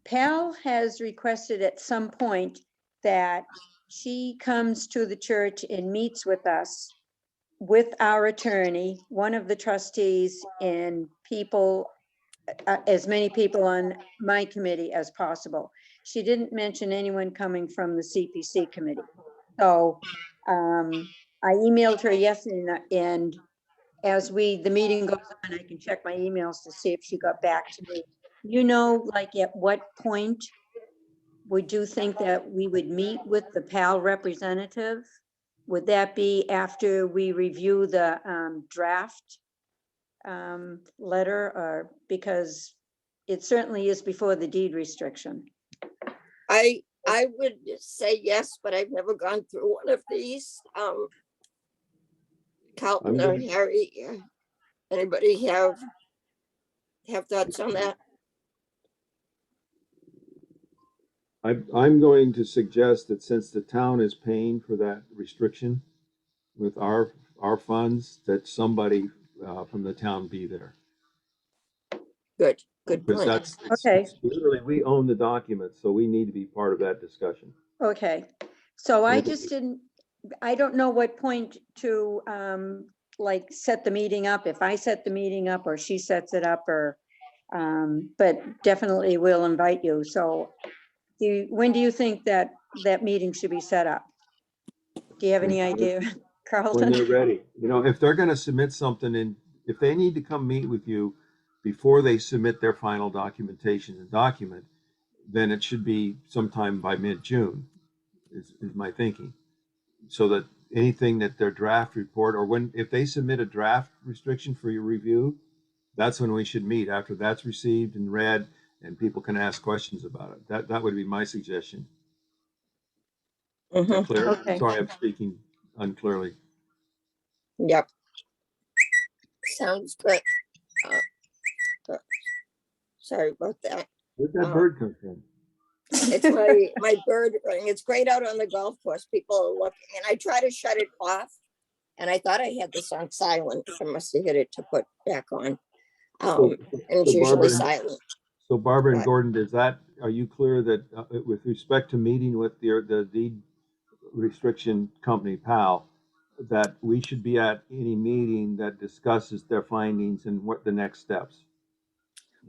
PAL has requested at some point that she comes to the church and meets with us, with our attorney, one of the trustees, and people, as many people on my committee as possible. She didn't mention anyone coming from the CPC committee. So I emailed her yesterday, and as the meeting goes on, I can check my emails to see if she got back to me. You know, like at what point would you think that we would meet with the PAL representative? Would that be after we review the draft letter, or because it certainly is before the deed restriction? I would say yes, but I've never gone through one of these. Carlton or Harry, anybody have thoughts on that? I'm going to suggest that since the town is paying for that restriction with our funds, that somebody from the town be there. Good Because point. Okay. Literally, we own the document, so we need to be part of that discussion. Okay, so I don't know what point to like set the meeting up, if I set the meeting up or she sets it up, or but definitely we'll invite you. So when do you think that meeting should be set up? Do you have any idea, Carlton? When they're ready. You know, if they're going to submit something, and if they need to come meet with you before they submit their final documentation and document, then it should be sometime by mid-June, is my thinking. So that anything that their draft report, or if they submit a draft restriction for your review, that's when we should meet, after that's received and read and people can ask questions about it. That would be my suggestion. Is that clear? Okay. Sorry, I'm speaking unclearly. Yep. Sounds good. Sorry about that. Where'd that bird come from? It's my bird ring. It's great out on the golf course. People are looking, and I try to shut it off. And I thought I had this on silent. I must have hit it to put back on. And it's so usually Barbara- silent. So Barbara and Right. Gordon, are you clear that with respect to meeting with the deed restriction company, PAL, that we should be at any meeting that discusses their findings and what the next steps?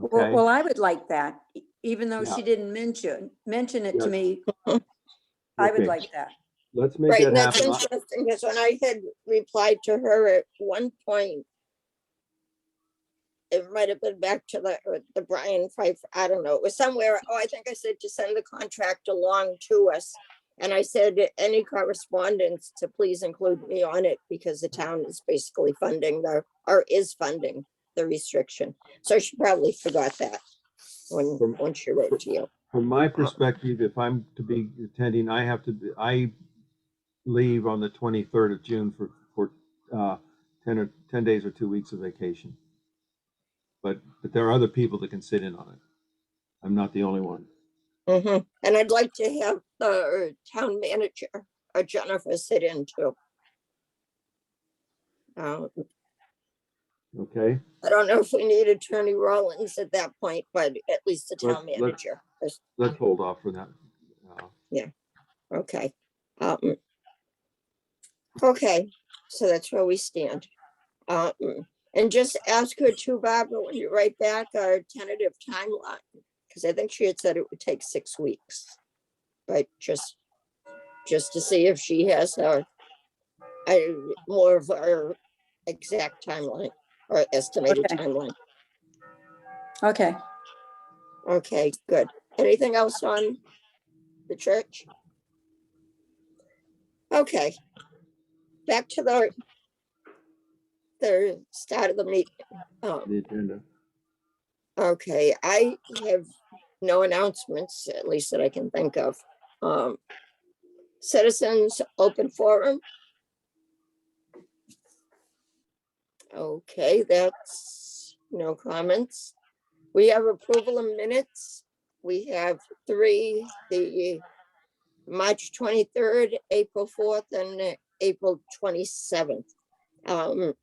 Okay. Well, I would like that, even though Yeah. she didn't mention it to Yes. me. I would Okay. like that. Let's make Right, that and that's happen. interesting, because when I had replied to her at one point, it might have been back to the Brian Fife, I don't know, it was somewhere, I think I said to send the contract along to us. And I said, any correspondence to please include me on it, because the town is basically funding is funding the restriction. So she probably forgot that when she wrote to you. From my perspective, if I'm to be attending, I leave on the 23rd of June for 10 days or 2 weeks of vacation. But there are other people that can sit in on it. I'm not the only one. And I'd like to have the town manager or Jennifer sit in too. Okay. I don't know if we need Attorney Rollins at that point, but at least the town manager. Let's hold off for that. Okay. Okay, so that's where we stand. And just ask her too, Barbara, when you write back our tentative timeline, because I think she had said it would take 6 weeks. But just to see if she has more of our exact timeline or estimated timeline. Okay. Okay, good. Anything else on the church? Okay. Back to the start of the meeting. The agenda. Okay, I have no announcements, at least that I can think of. Citizens open forum. Okay, that's no comments. We have approval of minutes. We have 3, the March 23rd, April 4th, and April 27th. On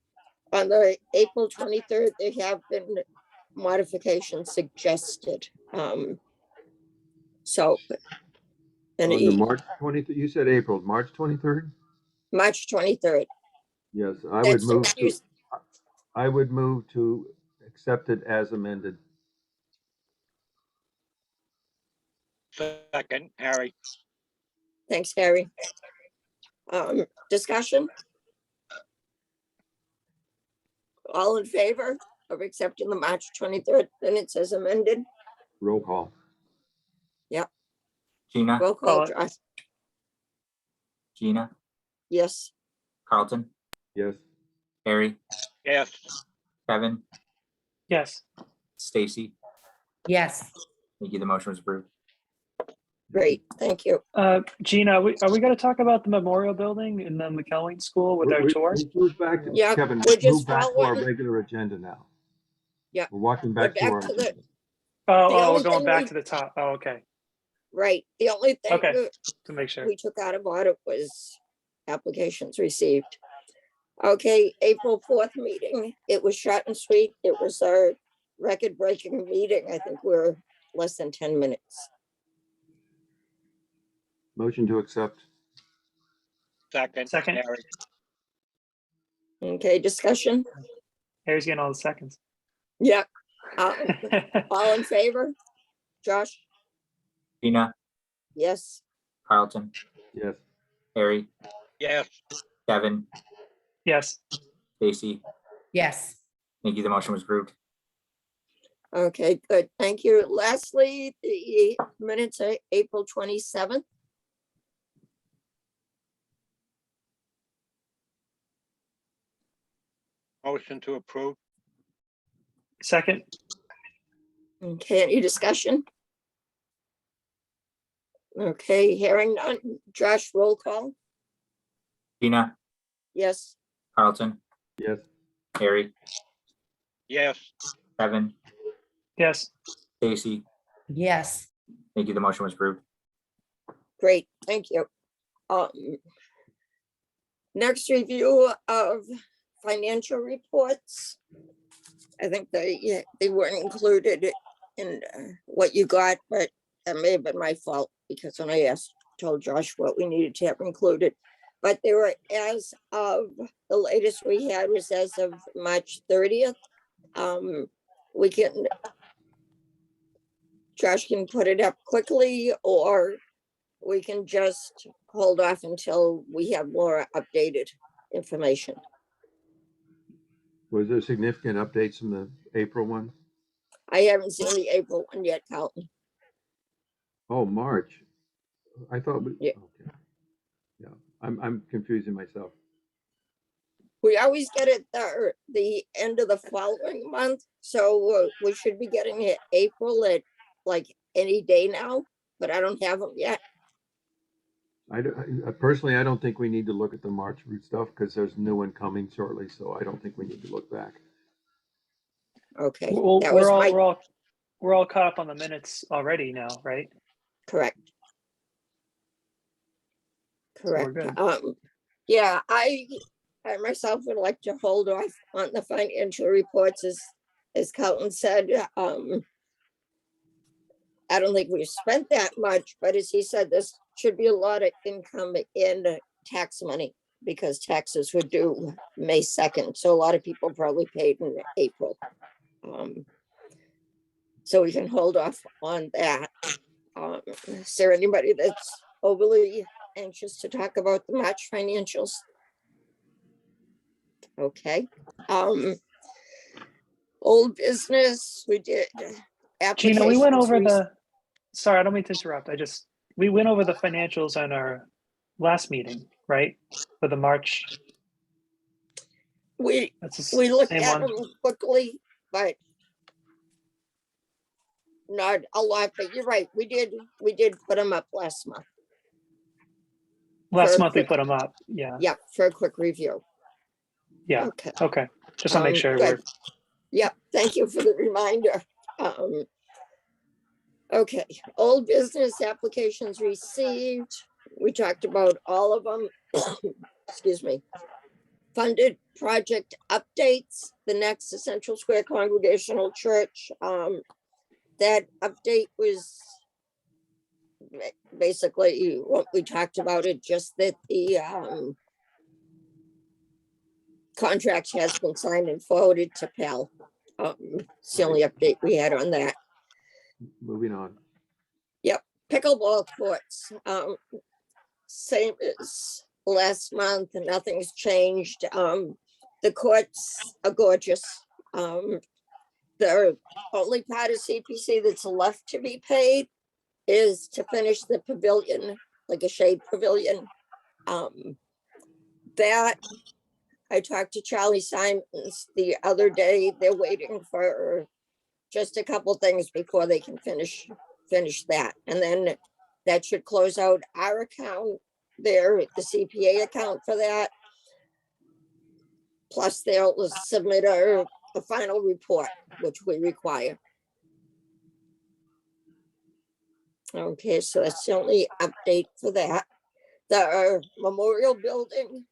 the April 23rd, there have been modifications suggested. So, and On the March 23rd, you said April, March 23rd? March 23rd. Yes, That's I would move to accept it as amended. Second, Harry. Thanks, Harry. Discussion? All in favor of accepting the March 23rd minutes as amended? Roll call. Yep. Gina, Roll call, Josh. Gina, Yes. Carlton, Yes. Harry, Yes. Kevin, Yes. Stacy. Yes. Thank you. The motion was approved. Great, thank you. Gina, are we going to talk about the memorial building in the McKelvey School with our tour? We've moved back to, Yeah, Kevin, we're move just back to our following. regular agenda now. Yeah. We're walking We're back to our. back to the, Oh, only we're going thing back we- to the top. Oh, okay. right, the only thing Okay. that To make sure. we took out of audit was applications received. Okay, April 4th meeting, it was short and sweet. It was our record-breaking meeting. I think we're less than 10 minutes. Motion to accept. Second, Second. Harry. Okay, discussion? Harry's getting all the seconds. Yeah. All in favor? Josh? Gina, Yes. Carlton, Yes. Harry, Yes. Kevin, Yes. Stacy. Yes. Thank you. The motion was approved. Okay, good. Thank you. Lastly, the minutes of April 27th. Motion to approve. Second. Okay, any discussion? Okay, hearing none. Josh, roll call. Gina, Yes. Carlton, Yes. Harry, Yes. Kevin, Yes. Stacy. Yes. Thank you. The motion was approved. Great, thank you. Next, review of financial reports. I think they weren't included in what you got, but that may have been my fault because when I told Josh what we needed to have included. But they were as of, the latest we had was as of March 30th. We can, Josh can put it up quickly, or we can just hold off until we have more updated information. Was there significant updates from the April one? I haven't seen the April one yet, Carlton. Oh, March. I thought we, Yeah. okay. Yeah, I'm confusing myself. We always get it the end of the following month, so we should be getting it April at like any day now, but I don't have them yet. Personally, I don't think we need to look at the March route stuff because there's a new one coming shortly, so I don't think we need to look back. Okay, Well, that was we're all caught up on the minutes already now, right? correct. So we're Correct. good. Yeah, I myself would like to hold off on the financial reports as Carlton said. I don't think we've spent that much, but as he said, this should be a lot of income in tax money because taxes were due May 2nd. So a lot of people probably paid in April. So we can hold off on that. Is there anybody that's overly anxious to talk about the March financials? Okay. Old business, we did. Gina, we went over applications sorry, I don't mean to interrupt. We went over the financials on our last meeting, right? For the March. we That's the looked same at one. them quickly, but not a lot, but you're right. We did put them up last month. Last for a month we quick- put them up. Yeah. Yeah, for a quick review. Yeah. Okay. Okay. Just to make sure good. we're Yep, thank you for the reminder. Okay, old business applications received. We talked about all of them. Excuse me. Funded project updates, the next Central Square Congregational Church. That update was basically what we talked about, it just that the contract has been signed and forwarded to Pal. It's the only update we had on that. Moving on. Yep, Pickleball Courts. Same as last month, and nothing's changed. The courts are gorgeous. The only part of CPC that's left to be paid is to finish the pavilion, like a shade pavilion. That I talked to Charlie Simons the other day. They're waiting for just a couple things before they can finish that, and then that should close out our account there, the CPA account for that. Plus they'll submit a final report, which we require. Okay, so that's the only update for that. The memorial building,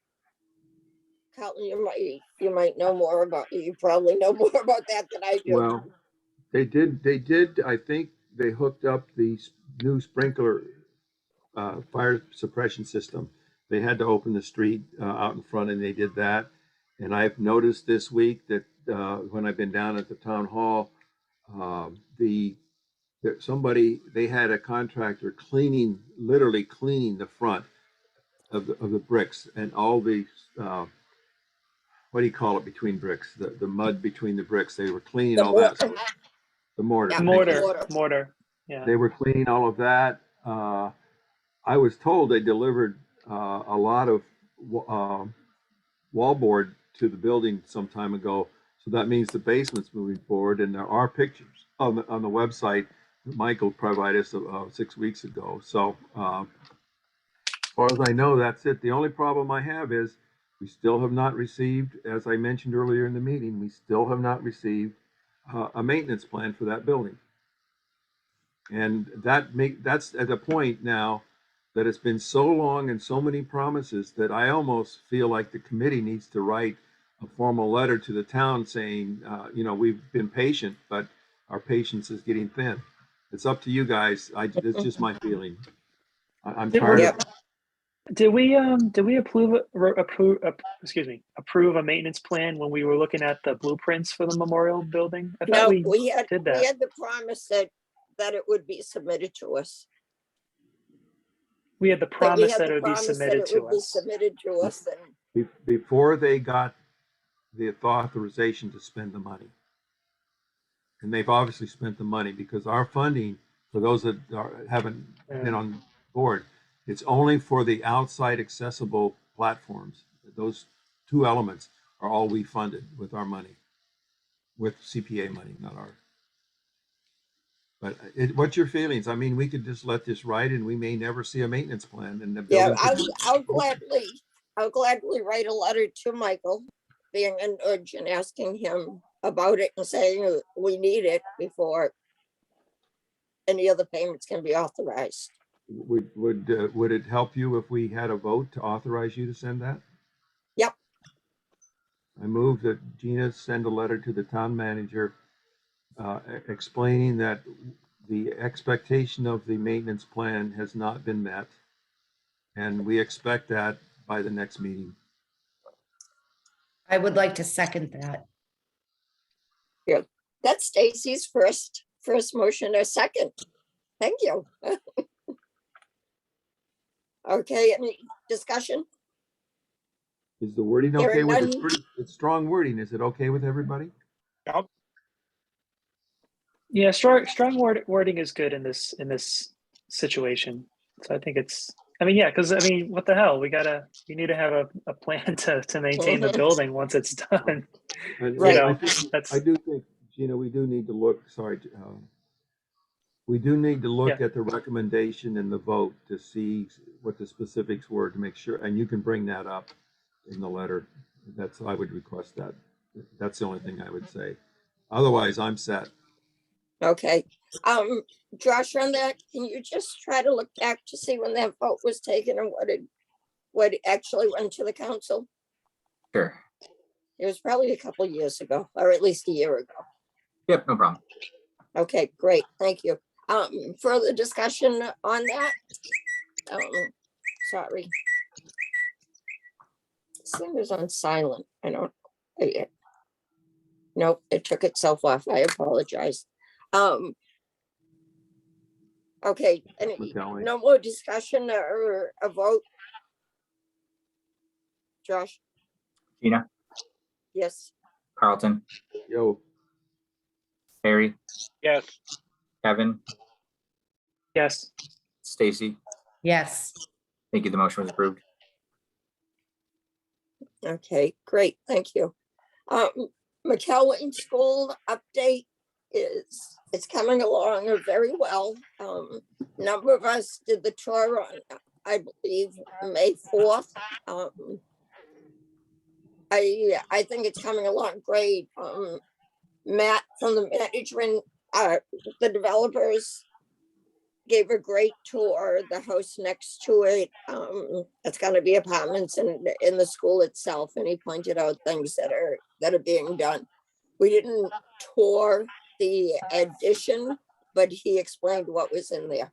Carlton, you might know more about, you probably know more about that than I do. Well, they did, I think they hooked up the new sprinkler fire suppression system. They had to open the street out in front, and they did that. And I've noticed this week that when I've been down at the town hall, they had a contractor literally cleaning the front of the bricks and all the what do you call it between bricks? The mud between the bricks. They were cleaning all that. The mortar. Yeah, mortar. Yeah. They were cleaning all of that. I was told they delivered a lot of wallboard to the building some time ago. So that means the basement's moving forward, and there are pictures on the website that Michael provided us 6 weeks ago. So as far as I know, that's it. The only problem I have is we still have not received, as I mentioned earlier in the meeting, we still have not received a maintenance plan for that building. And that's at a point now that it's been so long and so many promises that I almost feel like the committee needs to write a formal letter to the town saying, we've been patient, but our patience is getting thin. It's up to you guys. It's just my feeling. I'm tired of. Did we approve a maintenance plan when we were looking at the blueprints for the memorial building? I thought No, we had did that. we had the promise that it would be submitted to us. We had the That promise that it would be submitted to us. And Before they got the authorization to spend the money. And they've obviously spent the money because our funding, for those that haven't been on board, it's only for the outside accessible platforms. Those two elements are all we funded with our money, with CPA money, not ours. But what's your feelings? I mean, we could just let this ride and we may never see a maintenance plan and the building. I'll gladly write a letter to Michael, being an urgent, asking him about it and saying we need it before any other payments can be authorized. Would it help you if we had a vote to authorize you to send that? Yep. I move that Gina send a letter to the town manager explaining that the expectation of the maintenance plan has not been met, and we expect that by the next meeting. I would like to second that. Yeah, that's Stacy's first motion, a second. Thank you. Okay, any discussion? Is the wording okay with it? It's strong wording. Is it okay with everybody? Yep. Yeah, strong wording is good in this situation. So I think it's. I mean, yeah, because what the hell? We need to have a plan to maintain the building once it's done. Right. I do think, Gina, we do need to look. Sorry, we do need to look at the recommendation and the vote to see what the specifics were to make sure. And you can bring that up in the letter. I would request that. That's the only thing I would say. Otherwise, I'm set. Okay. Josh, on that, can you just try to look back to see when that vote was taken and what actually went to the council? Sure. It was probably a couple of years ago, or at least a year ago. Yep, no problem. Okay, great. Thank you. Further discussion on that? Sorry. This thing is on silent. I don't. Nope, it took itself off. I apologize. Okay, no more discussion or a vote? Josh? Gina? Yes. Carlton? Yo. Harry? Yes. Kevin? Yes. Stacy? Yes. Thank you. The motion was approved. Okay, great. Thank you. McKelwin School update it's coming along very well. Number of us did the tour on, I believe, May 4th. I think it's coming along great. Matt from the management, the developers gave a great tour. The house next to it, it's going to be apartments in the school itself, and he pointed out things that are being done. We didn't tour the addition, but he explained what was in there.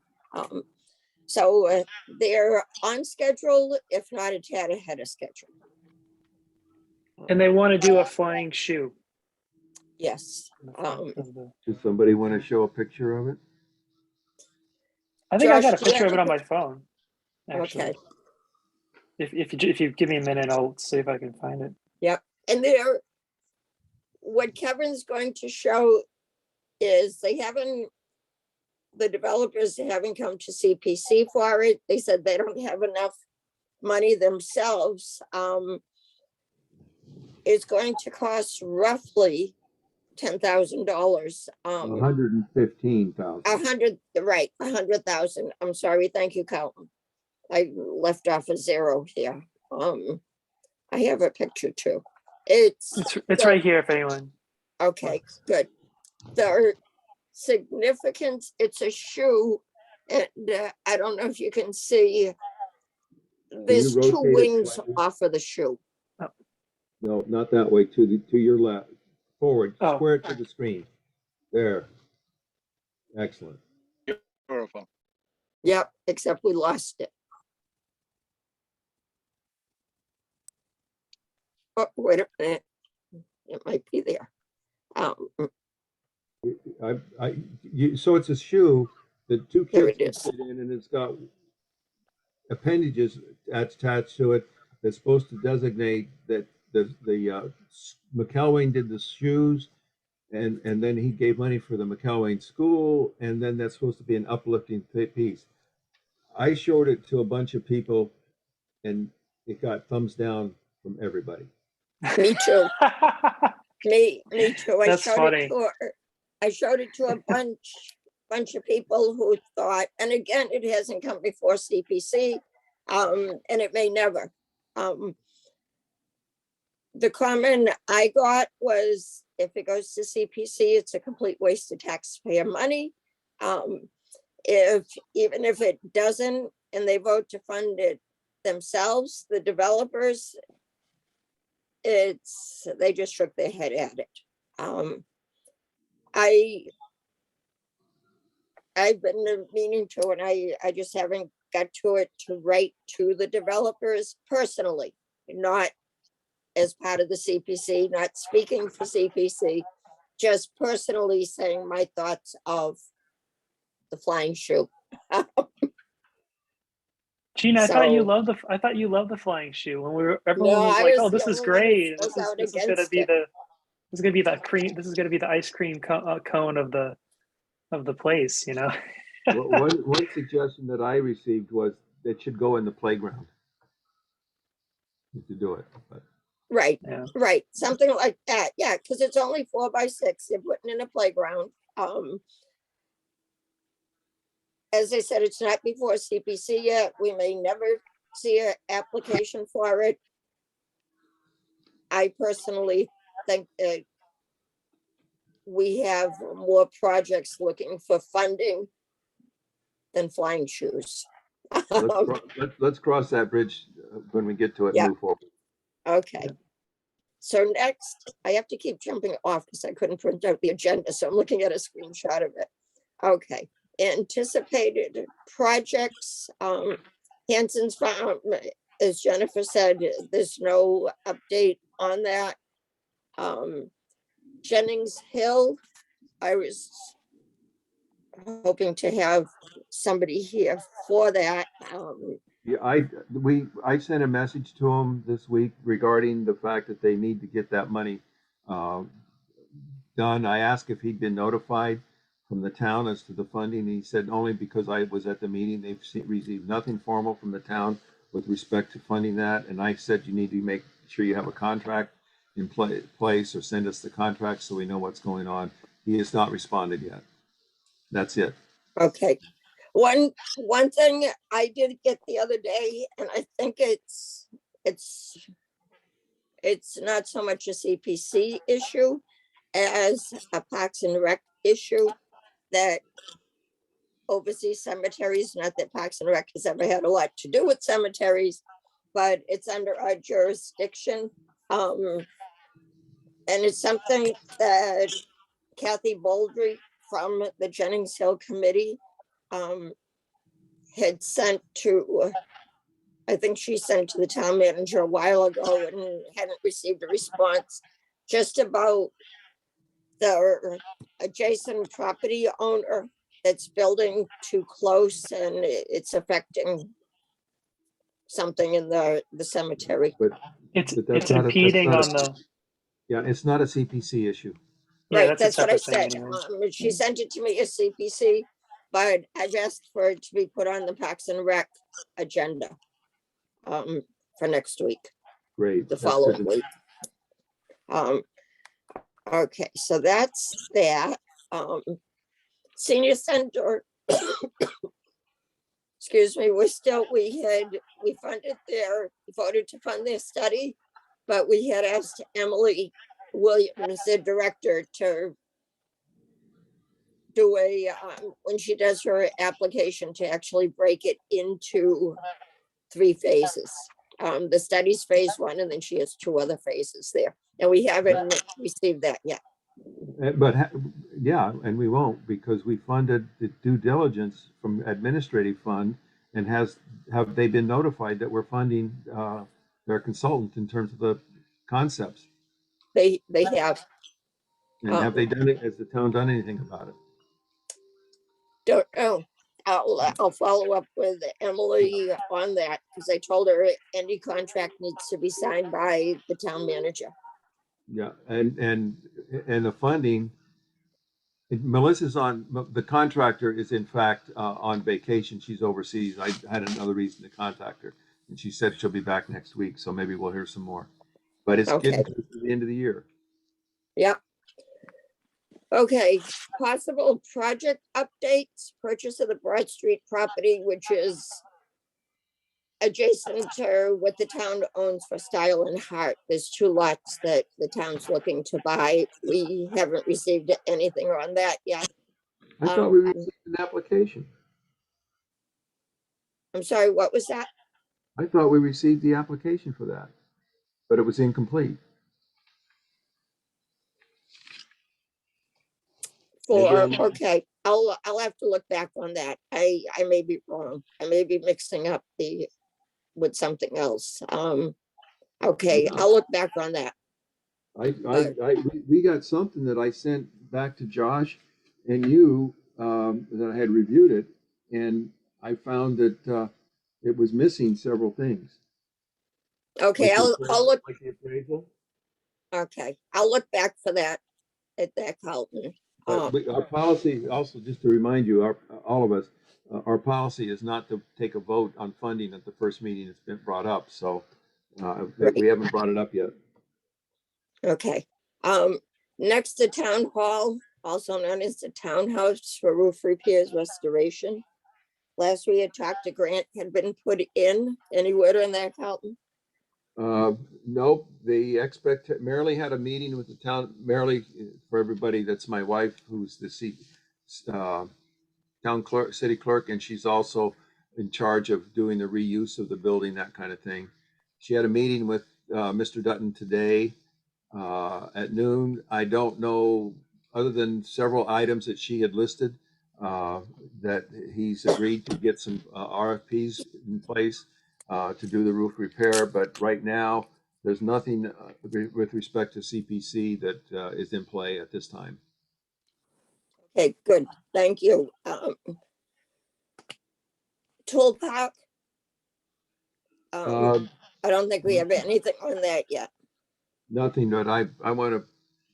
So they're on schedule, if not a tad ahead of schedule. And they want to do a flying shoe. Yes. Does somebody want to show a picture of it? I think Josh, I got a picture of it on my phone. Actually. Okay. If you give me a minute, I'll see if I can find it. Yep. And what Kevin's going to show is the developers haven't come to CPC for it. They said they don't have enough money themselves. It's going to cost roughly $10,000. $115,000. Right, 100,000. I'm sorry. Thank you, Carlton. I left off a zero here. I have a picture too. It's right here if anyone. Okay, good. The significance. It's a shoe, and I don't know if you can see. There's two rotate it wings slightly? off of the shoe. No, not that way, to your left, forward, Oh. square it to the screen. There. Excellent. Beautiful. Yep, except we lost it. Oh, wait a minute. It might be there. So it's a shoe that two There kids it can is. sit in, and it's got appendages attached to it that's supposed to designate that the McElwain did the shoes, and then he gave money for the McElwain school, and then that's supposed to be an uplifting piece. I showed it to a bunch of people, and it got thumbs down from everybody. Me too. Me too. That's funny. I showed it to a bunch of people who thought, and again, it hasn't come before CPC, and it may never. The comment I got was, if it goes to CPC, it's a complete waste of taxpayer money. Even if it doesn't, and they vote to fund it themselves, the developers, they just shook their head at it. I've been meaning to, and I just haven't got to it, to write to the developers personally, not as part of the CPC, not speaking for CPC, just personally saying my thoughts of the flying shoe. Gina, I thought you So- loved the flying shoe. When everyone No, was I like, was "Oh, the this is only one who great. spoke out This is gonna against be it. this is gonna be the cream. This is gonna be the ice cream cone of the place." You know. One suggestion that I received was it should go in the playground to do it. But Right, Yeah. right, something like that, yeah, because it's only 4 by 6, they're putting in a playground. As I said, it's not before CPC yet, we may never see an application for it. I personally think that we have more projects looking for funding than flying shoes. let's cross that bridge when we get to it and Yeah. move forward. Okay. So next, I have to keep jumping off because I couldn't print out the agenda, so I'm looking at a screenshot of it. Okay, anticipated projects, Hanson's Farm, as Jennifer said, there's no update on that. Jennings Hill, I was hoping to have somebody here for that. Yeah, I sent a message to them this week regarding the fact that they need to get that money done. I asked if he'd been notified from the town as to the funding. He said only because I was at the meeting. They've received nothing formal from the town with respect to funding that. And I said you need to make sure you have a contract in place, or send us the contract so we know what's going on. He has not responded yet. That's it. Okay. One thing I did get the other day, and I think it's not so much a CPC issue as a Parks and Rec issue that oversees cemeteries. Not that Parks and Rec has ever had a lot to do with cemeteries, but it's under our jurisdiction. And it's something that Kathy Baldry from the Jennings Hill Committee had sent to, I think she sent to the town manager a while ago and hadn't received a response, just about the adjacent property owner that's building too close and it's affecting something in the cemetery. But It's that's not impeding not on the. Yeah, it's not a CPC issue. Yeah, Right, that's a that's what I separate thing said. anyway. She sent it to me as CPC, but I've asked for it to be put on the Parks and Rec agenda for next week, Great. the That's following good. week. Okay, so that's that. Senior Center, excuse me, we voted to fund their study, but we had asked Emily Williams, the director, to do when she does her application, to actually break it into 3 phases. The studies phase 1, and then she has 2 other phases there. And we haven't received that yet. But yeah, and we won't, because we funded the due diligence from administrative fund, and have they been notified that we're funding their consultant in terms of the concepts? They have. And have they done it? Has the town done anything about it? Don't know. I'll follow up with Emily on that, because I told her any contract needs to be signed by the town manager. Yeah, and the funding. Melissa's on, the contractor is in fact on vacation. She's overseas. I had another reason to contact her, and she said she'll be back next week. So maybe we'll hear some more. But it's Okay. getting to the end of the year. Yeah. Okay, possible project updates, purchase of the Broad Street property, which is adjacent to what the town owns for Style and Hart. There's 2 lots that the town's looking to buy. We haven't received anything on that yet. I thought we received an application. I'm sorry, what was that? I thought we received the application for that, but it was incomplete. Okay, I'll have to look back on that. I may be wrong. I may be mixing up with something else. Okay, I'll look back on that. We got something that I sent back to Josh and you, that I had reviewed it, and I found that it was missing several things. Okay, I'll look. Like the appraisal. Okay, I'll look back for that at that Carlton. Our policy, also just to remind you, all of us, our policy is not to take a vote on funding at the first meeting it's been brought up. So we haven't brought it up yet. Okay. Next to Town Hall, also known as the Townhouse for Roof Repairs Restoration. Last we had talked, a grant had been put in. Any word on that, Carlton? Nope. Marilee had a meeting with the town. Marilee, for everybody, that's my wife, who's the town clerk, city clerk, and she's also in charge of doing the reuse of the building, that kind of thing. She had a meeting with Mr. Dutton today at noon. I don't know, other than several items that she had listed, that he's agreed to get some RFPs in place to do the roof repair. But right now, there's nothing with respect to CPC that is in play at this time. Okay, good. Thank you. Tool Park. I don't think we have anything on that yet. Nothing, but I want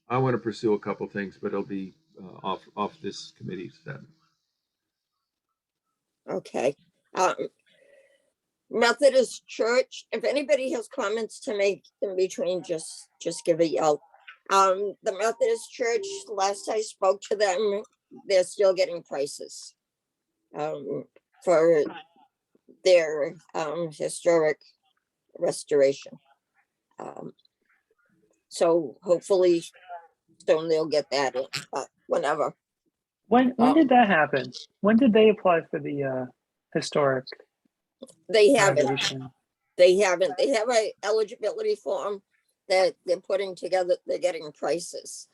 to pursue a couple things, but it'll be off this committee's then. Okay. Methodist Church, if anybody has comments to make in between, just give a yell. The Methodist Church, last I spoke to them, they're still getting prices for their historic restoration. So hopefully soon they'll get that in, but whenever. When did that happen? When did they apply for the historic? They haven't. renovation? They haven't. They have a eligibility form that they're putting together. They're getting prices.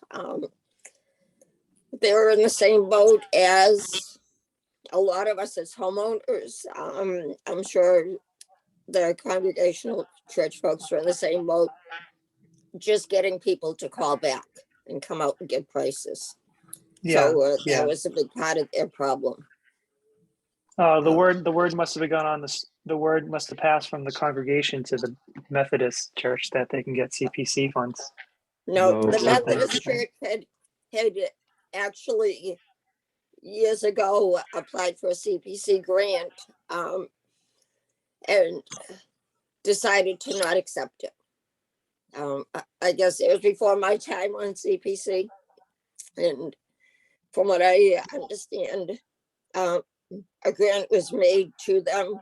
They're in the same boat as a lot of us as homeowners. I'm sure the congregational church folks are in the same boat, just getting people to call back and come out and give prices. Yeah, So yeah. that was a big part of their problem. The word must have gone on this. The word must have passed from the congregation to the Methodist Church that they can get CPC funds. No, the Methodist Church had actually years ago applied for a CPC grant and decided to not accept it. I guess it was before my time on CPC, and from what I understand, a grant was made to them,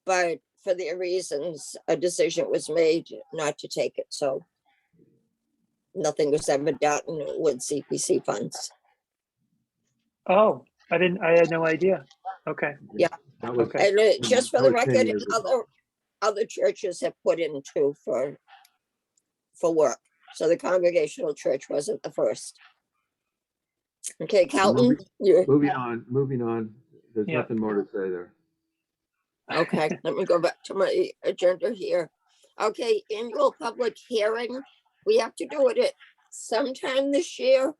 but for their reasons, a decision was made not to take it. So nothing was ever done with CPC funds. Oh, I had no idea. Okay. Yeah. That was, Okay. And just for that the was 10 record, years ago. other churches have put in too for work. So the Congregational Church wasn't the first. Okay, Calton, you, Moving on. There's Yeah. nothing more to say there. okay, let me go back to my agenda here. Okay, annual public hearing, we have to do it at sometime this year.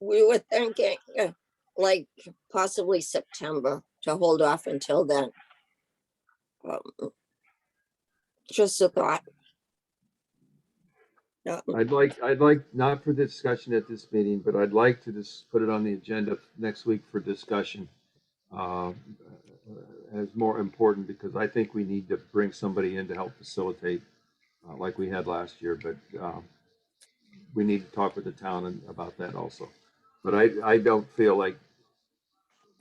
We were thinking like possibly September to hold off until then. Just a thought. I'd like, not for discussion at this meeting, but I'd like to just put it on the agenda next week for discussion. As more important, because I think we need to bring somebody in to help facilitate like we had last year, but we need to talk with the town about that also. But I don't feel like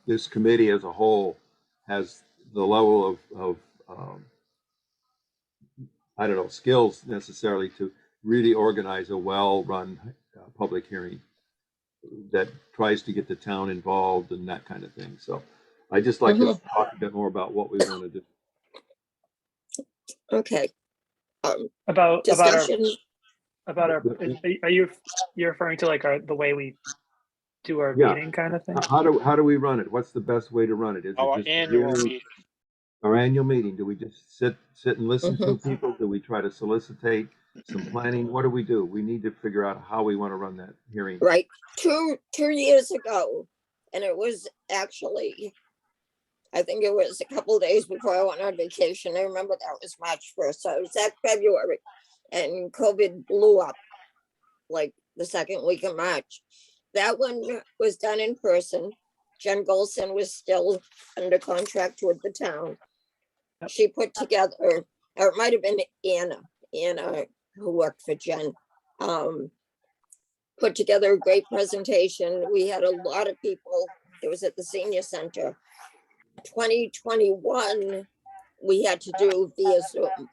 this committee as a whole has the level of I don't know, skills necessarily to really organize a well-run public hearing that tries to get the town involved and that kind of thing. So I just like to talk a bit more about what we want to do. Okay. About Discussion. our, are you're referring to like the way we do our Yeah. meeting kind of thing? How do we run it? What's the best way to run it? Is Our it just annual you? meeting. Our annual meeting? Do we just sit and listen to people? Do we try to solicitate some planning? What do? We need to figure out how we want to run that hearing. Right. Two years ago, and it was actually, I think it was a couple of days before I went on vacation. I remember that was March 1st. So it was that February, and COVID blew up like the second week of March. That one was done in person. Jen Golson was still under contract with the town. She put together, or it might have been Anna, who worked for Jen, put together a great presentation. We had a lot of people. It was at the senior center. 2021, we had to do via Zoom.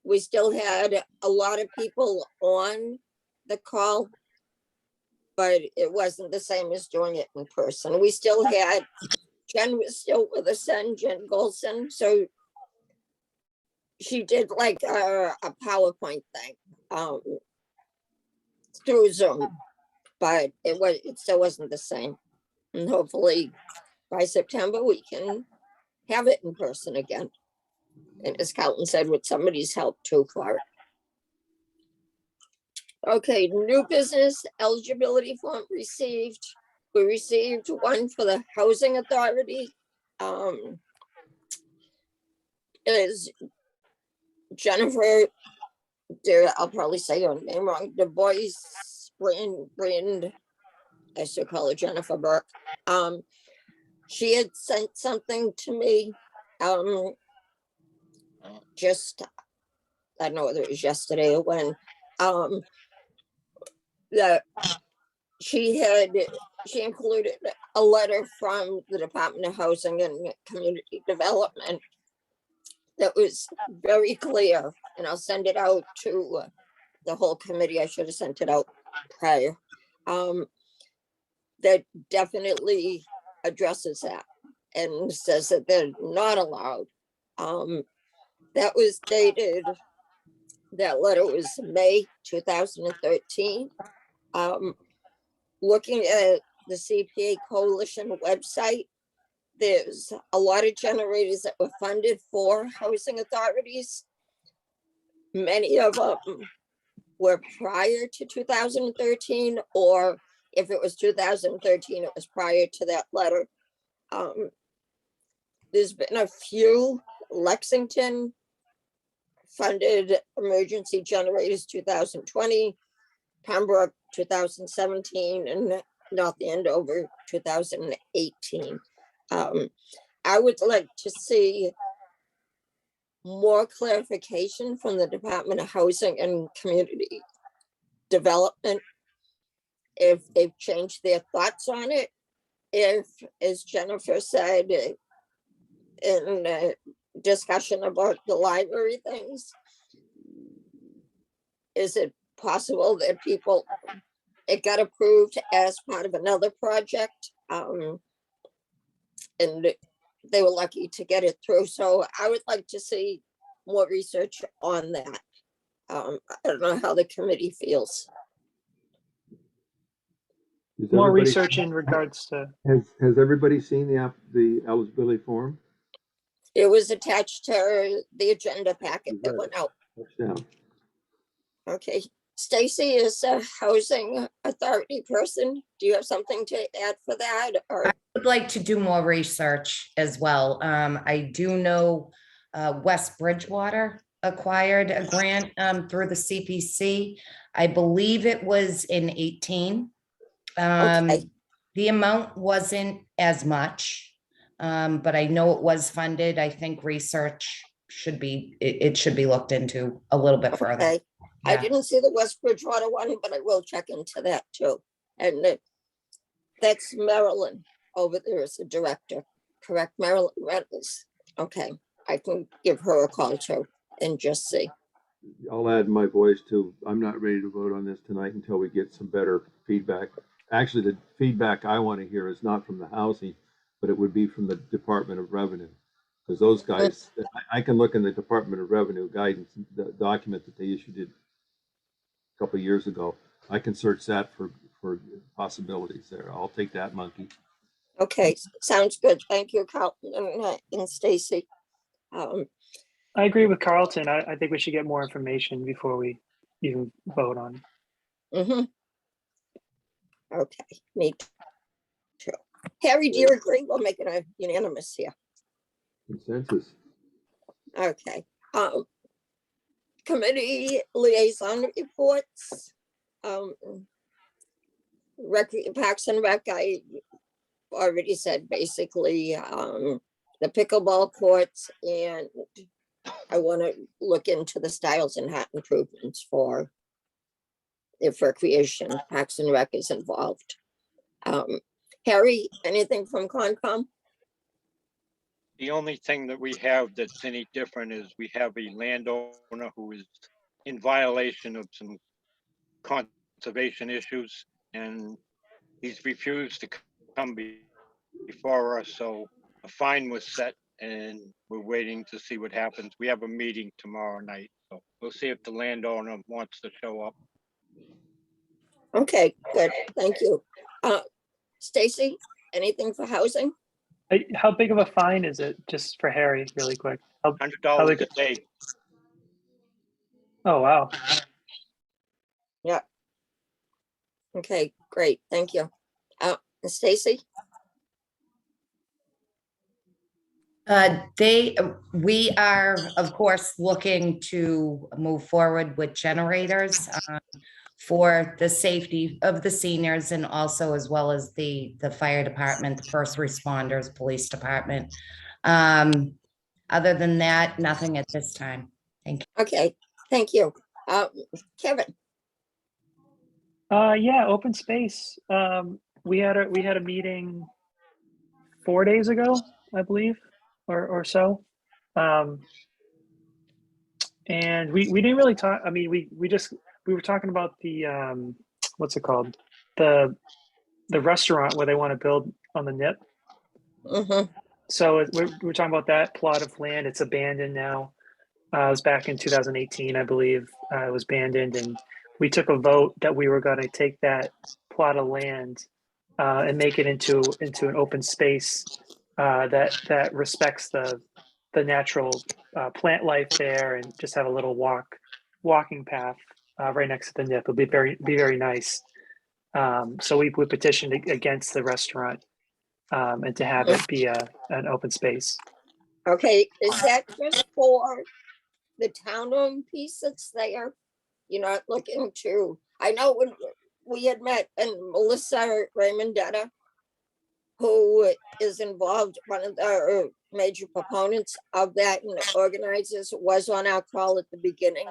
We still had a lot of people on the call, but it wasn't the same as doing it in person. We still had, Jen was still with us then, Jen Golson. So she did like a PowerPoint thing through Zoom, but it still wasn't the same. And hopefully by September, we can have it in person again. And as Calton said, with somebody's help too for it. Okay, new business eligibility form received. We received one for the Housing Authority. Is Jennifer, I'll probably say her name wrong, Du Bois Brand, I should call her Jennifer Burke. She had sent something to me, just, I don't know whether it was yesterday or when, that she included a letter from the Department of Housing and Community Development that was very clear, and I'll send it out to the whole committee. I should have sent it out prior. That definitely addresses that and says that they're not allowed. That was dated, that letter was May 2013. Looking at the CPA Coalition website, there's a lot of generators that were funded for housing authorities. Many of them were prior to 2013, or if it was 2013, it was prior to that letter. There's been a few Lexington funded emergency generators 2020, Pembroke 2017, and North Andover 2018. I would like to see more clarification from the Department of Housing and Community Development, if they've changed their thoughts on it. If, as Jennifer said in a discussion about the library things, is it possible that people it got approved as part of another project. And they were lucky to get it through. So I would like to see more research on that. I don't know how the committee feels. Is More everybody- research in regards to, Has everybody seen the eligibility form? It was attached to the agenda packet that went out. Touchdown. Okay, Stacy is a housing authority person. Do you have something to add for that? Or I would like to do more research as well. I do know West Bridgewater acquired a grant through the CPC. I believe it was in 18. Okay. The amount wasn't as much, but I know it was funded. I think research should be, it should be looked into a little bit further. Okay. I Yeah. didn't see the West Bridgewater one, but I will check into that too. And that's Marilyn over there as the director, correct? Marilyn Reynolds. Okay, I can give her a call too and just see. I'll add my voice too. I'm not ready to vote on this tonight until we get some better feedback. Actually, the feedback I want to hear is not from the housing, but it would be from the Department of Revenue. Because those guys, I can look in the Department of Revenue guidance, the document that they issued it a couple of years ago. I can search that for possibilities there. I'll take that monkey. Okay, sounds good. Thank you, Carlton and Stacy. I agree with Carlton. I think we should get more information before we even vote on it. Mm-hmm. Okay, me too. Harry, do you agree? We'll make it a unanimous here. Consensus. Okay. Committee liaison reports. Parks and Rec, I already said basically the pickleball courts, and I want to look into the Styles and Hat improvements for if recreation. Parks and Rec is involved. Harry, anything from Concom? The only thing that we have that's any different is we have a landowner who is in violation of some conservation issues, and he's refused to come before us. So a fine was set, and we're waiting to see what happens. We have a meeting tomorrow night, so we'll see if the landowner wants to show up. Okay, good. Thank you. Stacy, anything for housing? How big of a fine is it, just for Harry, really quick? $100 a day. Oh, wow. Yeah. Okay, great. Thank you. Stacy? We are, of course, looking to move forward with generators for the safety of the seniors, and also as well as the fire department, the first responders, police department. Other than that, nothing at this time. Thank you. Okay, thank you. Kevin? Yeah, open space. We had a meeting 4 days ago, I believe, or so. And we didn't really talk. I mean, we were talking about the what's it called, the restaurant where they want to build on the NIP. Mm-hmm. So we're talking about that plot of land. It's abandoned now. It was back in 2018, I believe. It was abandoned, and we took a vote that we were going to take that plot of land and make it into an open space that respects the natural plant life there, and just have a little walking path right next to the NIP. It'll be very nice. So we petitioned against the restaurant and to have it be an open space. Okay, is that just for the town-owned piece that's there? You're not looking to, I know when we had met, and Melissa Raymondetta, who is involved, one of the major proponents of that and organizers, was on our call at the beginning,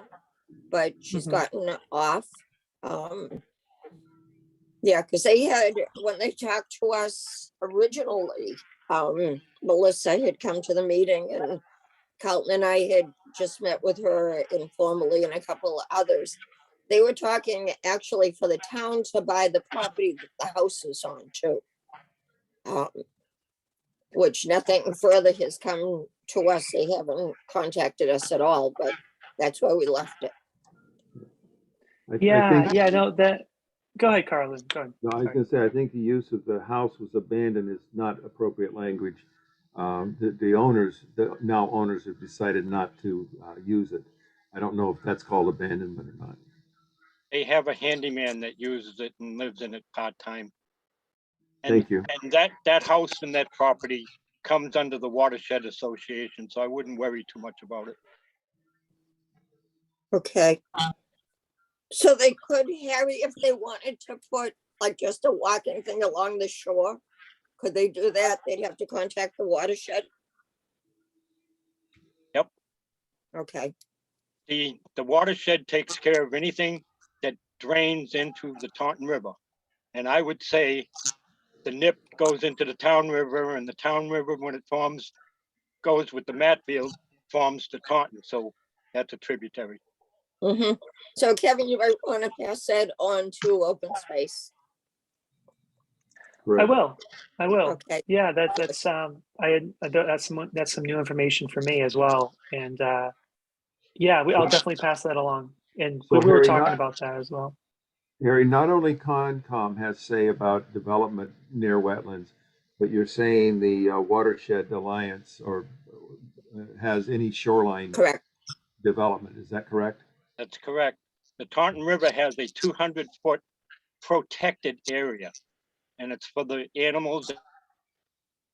but she's gotten off. Yeah, because they had, when they talked to us originally, Melissa had come to the meeting, and Carlton and I had just met with her informally and a couple of others. they were talking actually for the town to buy the property that the house is on too. Which nothing further has come to us. They haven't contacted us at all, but that's where we left it. I Yeah, think, yeah, no, that, go ahead, Carlin, go ahead. no, I was Sorry. gonna say, I think the use of the house was abandoned is not appropriate language. The owners, the now owners have decided not to use it. I don't know if that's called abandonment or not. They have a handyman that uses it and lives in it part-time. And, Thank you. and that house and that property comes under the Watershed Association, so I wouldn't worry too much about it. Okay. So they could, Harry, if they wanted to put like just a walking thing along the shore, could they do that? They'd have to contact the watershed. Yep. Okay, The watershed takes care of anything that drains into the Taunton River. And I would say the nip goes into the town river, and the town river, when it forms, goes with the Matfield, forms the Taunton. So that's a tributary. mm-hmm. So Kevin, you might want to pass that on to open space. I Correct. will. Okay, Yeah, that's some new information for me as well. And yeah, I'll definitely pass that along. And So we were Harry, talking about that as well. Harry, not only Concom has say about development near wetlands, but you're saying the Watershed Alliance or has any shoreline correct. development. Is that correct? That's correct. The Taunton River has a 200-foot protected area, and it's for the animals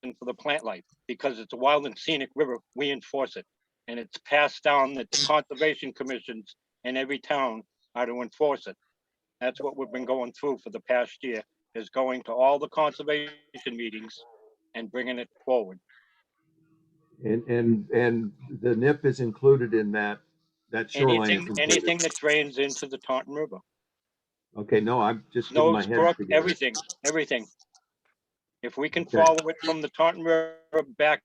and for the plant life. Because it's a wild and scenic river, we enforce it. And it's passed down that the conservation commissions in every town are to enforce it. That's what we've been going through for the past year, is going to all the conservation meetings and bringing it forward. And the NIP is included in that shoreline. Anything that drains into the Taunton River. Okay, no, I'm just getting my Snows, head brook, together. everything. If we can Okay. follow it from the Taunton River back,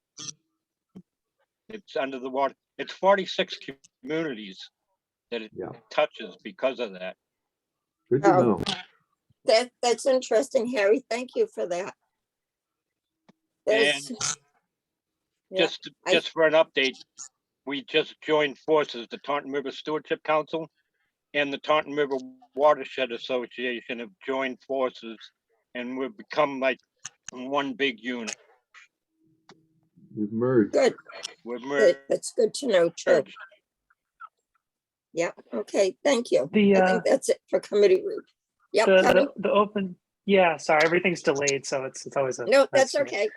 it's under the water. It's 46 communities that it Yeah. touches because of that. Good to know. That's interesting, Harry. Thank you for that. There's- And yeah, just for an update, we just joined forces, the Taunton River Stewardship Council and the Taunton River Watershed Association have joined forces, and we've become like one big unit. We've merged. Good. We're Good. That's good to know too. merged. Yeah, okay, thank you. The I think that's it for committee route. Yep, Kevin? the open, yeah, sorry, everything's delayed, so it's always a No, that's mess here. okay.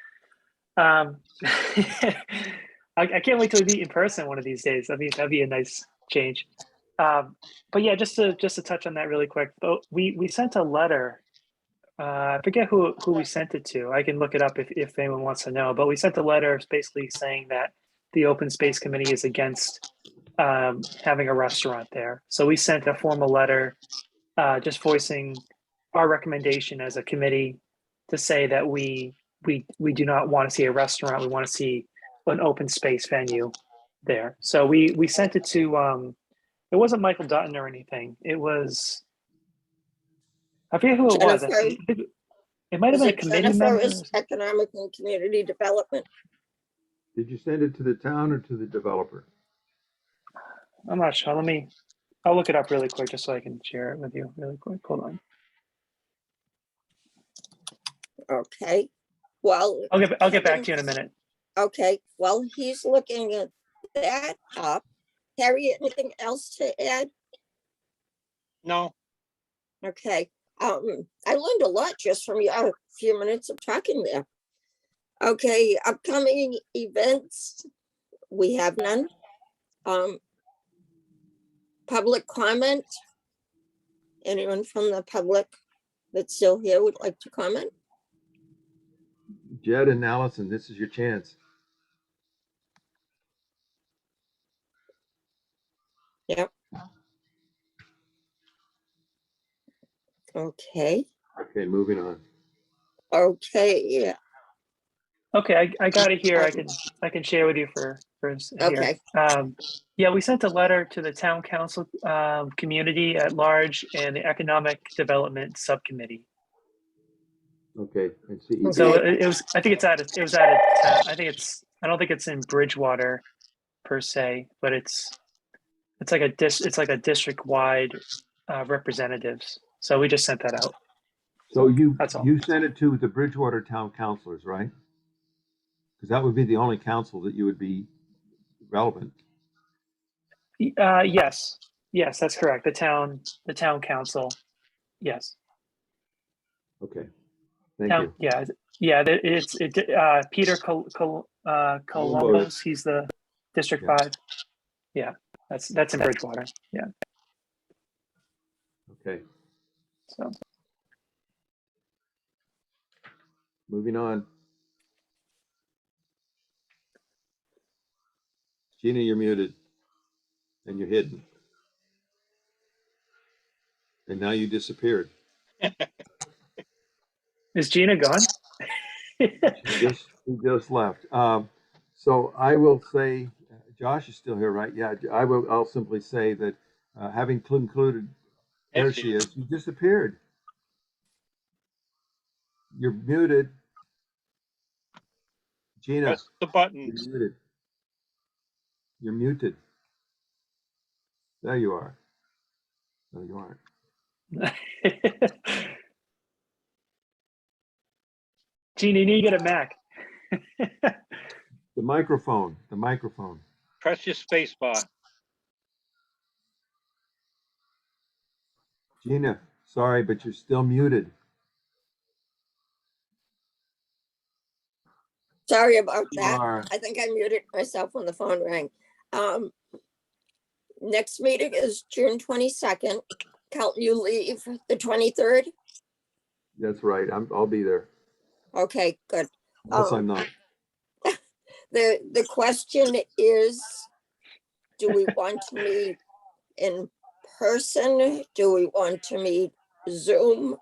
I can't wait till we meet in person one of these days. That'd be a nice change. But yeah, just to touch on that really quick. We sent a letter. I forget who we sent it to. I can look it up if anyone wants to know. But we sent a letter basically saying that the Open Space Committee is against having a restaurant there. So we sent a formal letter just voicing our recommendation as a committee to say that we do not want to see a restaurant. We want to see an open space venue there. So we sent it to it wasn't Michael Dutton or anything. It was, I forget who it was. I Jennifer. think it might have Is been a it committee Jennifer member. is Economic and Community Development? Did you send it to the town or to the developer? I'm not sure. I'll look it up really quick just so I can share it with you really quick. Hold on. Okay, well. I'll get back to you in a minute. Okay, well, he's looking at that up. Harry, anything else to add? No, Okay, I learned a lot just from your few minutes of talking there. Okay, upcoming events, we have none. Public comment? Anyone from the public that's still here would like to comment? Jed and Allison, this is your chance. Yep. Okay, Okay, moving on. okay, yeah. Okay, I got it here. I can share with you for Chris. Okay. Here. Yeah, we sent a letter to the town council, community at large, and the economic development subcommittee. Okay. And CED. So Okay. it was. I think it was out of town. I think it's. I don't think it's in Bridgewater, per se, but it's like a district wide representatives. So we just sent that out. So That's all. you sent it to the Bridgewater Town Councilors, right? Because that would be the only council that you would be relevant. Yes, that's correct. The town council. Yes. Okay. Thank you. Yeah. It's Peter Columbus. He's the District Yeah. 5. Yeah, that's in Bridgewater. Yeah. Okay. So Moving on. Gina, you're muted and you're hidden. And now you disappeared. is Gina gone? She just left. So I will say, Josh is still here, right? Yeah, I'll simply say that having concluded, there she is. You disappeared. You're muted. Gina, Press the button. you're muted. You're muted. There you are. No, you aren't. Gina, you need to get a Mac. The microphone. Press your space bar. Gina, sorry, but you're still muted. Sorry about You that. are. I think I muted myself when the phone rang. Next meeting is June 22nd. Kelton, you leave the 23rd? That's right. I'll be there. Okay, good. Unless I'm not. The question is, do we want to meet in person? Do we want to meet Zoom?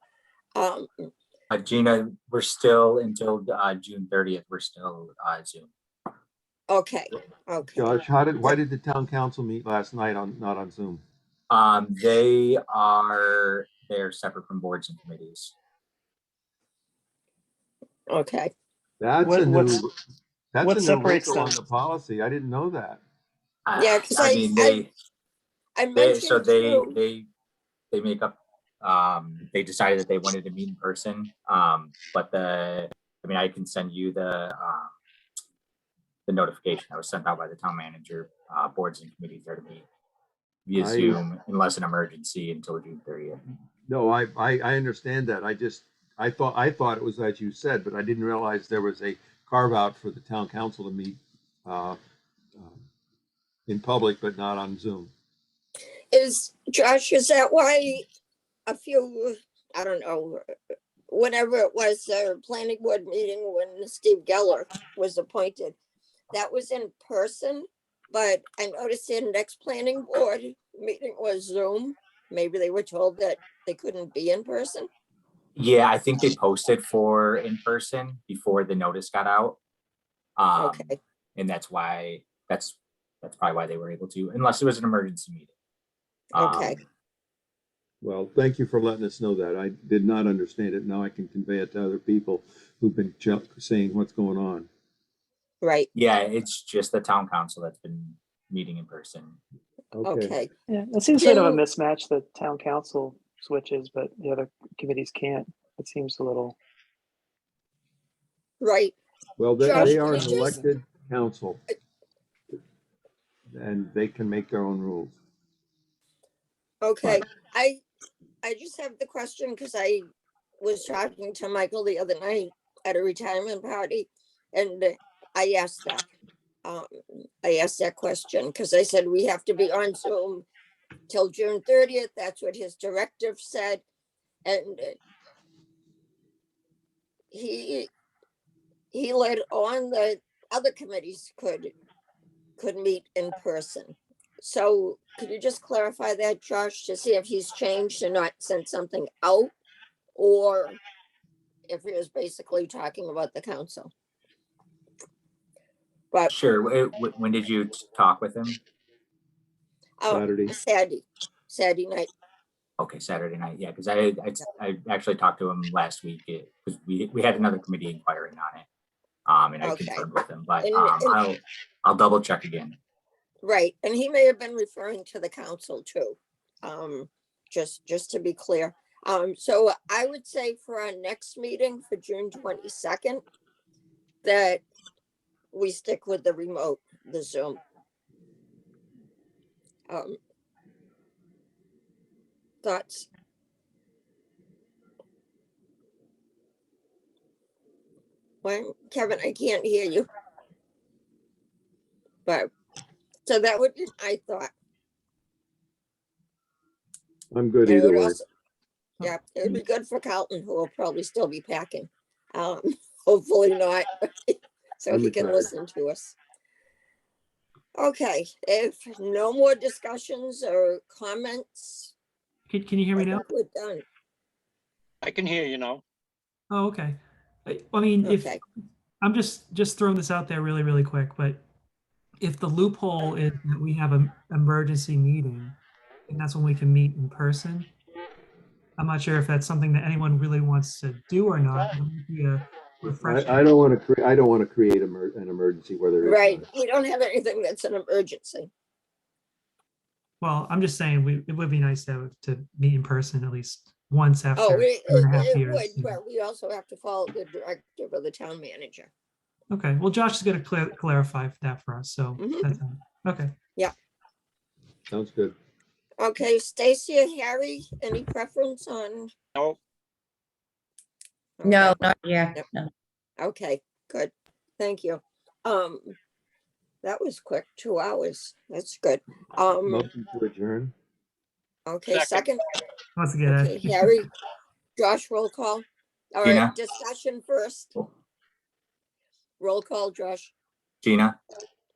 Gina, we're still until June 30th. We're still Zoom. Okay. Josh, why did the town council meet last night not on Zoom? They're separate from boards and committees. Okay. That's a new separates wrinkle them? on the policy. I didn't know that. Yeah, because I mean they mentioned they make up. They decided that they wanted to meet in person. But I can send you the notification that was sent out by the town manager. Boards and committees are to meet via Zoom unless an emergency until June 30th. No, I understand that. I thought it was as you said, but I didn't realize there was a carve out for the town council to meet in public, but not on Zoom. Josh, is that why I don't know, whenever it was a planning board meeting when Steve Geller was appointed, that was in person, but I noticed the next planning board meeting was Zoom. Maybe they were told that they couldn't be in person. Yeah, I think they posted for in person before the notice got out. Okay. And that's probably why they were able to, unless it was an emergency meeting. Okay. Well, thank you for letting us know that. I did not understand it. Now I can convey it to other people who've been saying what's going on. Right. Yeah, it's just the town council that's been meeting in person. Okay. Yeah, it seems sort of a mismatch that town council switches, but the other committees can't. It seems a little. Right. Well, Josh, they are an elected council, and they can make their own rules. Okay. I just have the question because I was talking to Michael the other night at a retirement party, and I asked that question because I said we have to be on Zoom till June 30th. That's what his directive said, and he let on that other committees could meet in person. So could you just clarify that, Josh, to see if he's changed and not sent something out, or if he was basically talking about the council? But Sure. When did you talk with him? Saturday night. Okay, Saturday night. Yeah, because I actually talked to him last week because we had another committee inquiring on it. And I Okay. confirmed with him, but And- I'll double check again. Right, and he may have been referring to the council too. Just to be clear. So I would say for our next meeting for June 22nd, that we stick with the remote, the Zoom. Thoughts? Well, Kevin, I can't hear you. But, so that would be my thought. I'm good And it either would way. also- Yeah, it would be good for Carlton, who will probably still be packing. Hopefully not, so I'm he can retired. listen to us. Okay, if no more discussions or comments, Can you hear I me now? think we're done. I can hear you now. Oh, okay. I mean, if Okay, I'm just throwing this out there really quick, but if the loophole is that we have an emergency meeting and that's when we can meet in person, I'm not sure if that's something that anyone really wants to do or not. It might be a refreshing. I don't want to create an emergency where there is right, none. we don't have anything that's an emergency. Well, I'm just saying it would be nice to meet in person at least once after Oh, 2.5 it years. would, but we also have to follow the directive of the town manager. Okay, well, Josh is going to clarify that for us. So Mhm. that's okay. Sounds good. Okay, Stacy or Harry, any preference on? No, No, Okay. not yet. Yep. No. Okay, good. Thank you. That was quick, 2 hours. That's good. Motion to adjourn. Okay, Second. second. Once again, Okay, Harry, Josh, roll call. All right, Gina? discussion first. Roll call, Josh. Gina,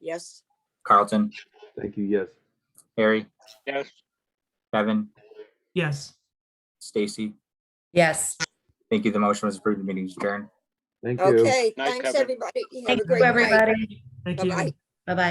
Yes. Carlton, Thank you. Yes. Harry, yes. Kevin, yes. Stacy. Yes. Thank you. The motion was approved. The meeting is adjourned. Thank you. Okay, Night, thanks, Kevin. everybody. Have Thank a you, great night. everybody. Thank you. Bye-bye.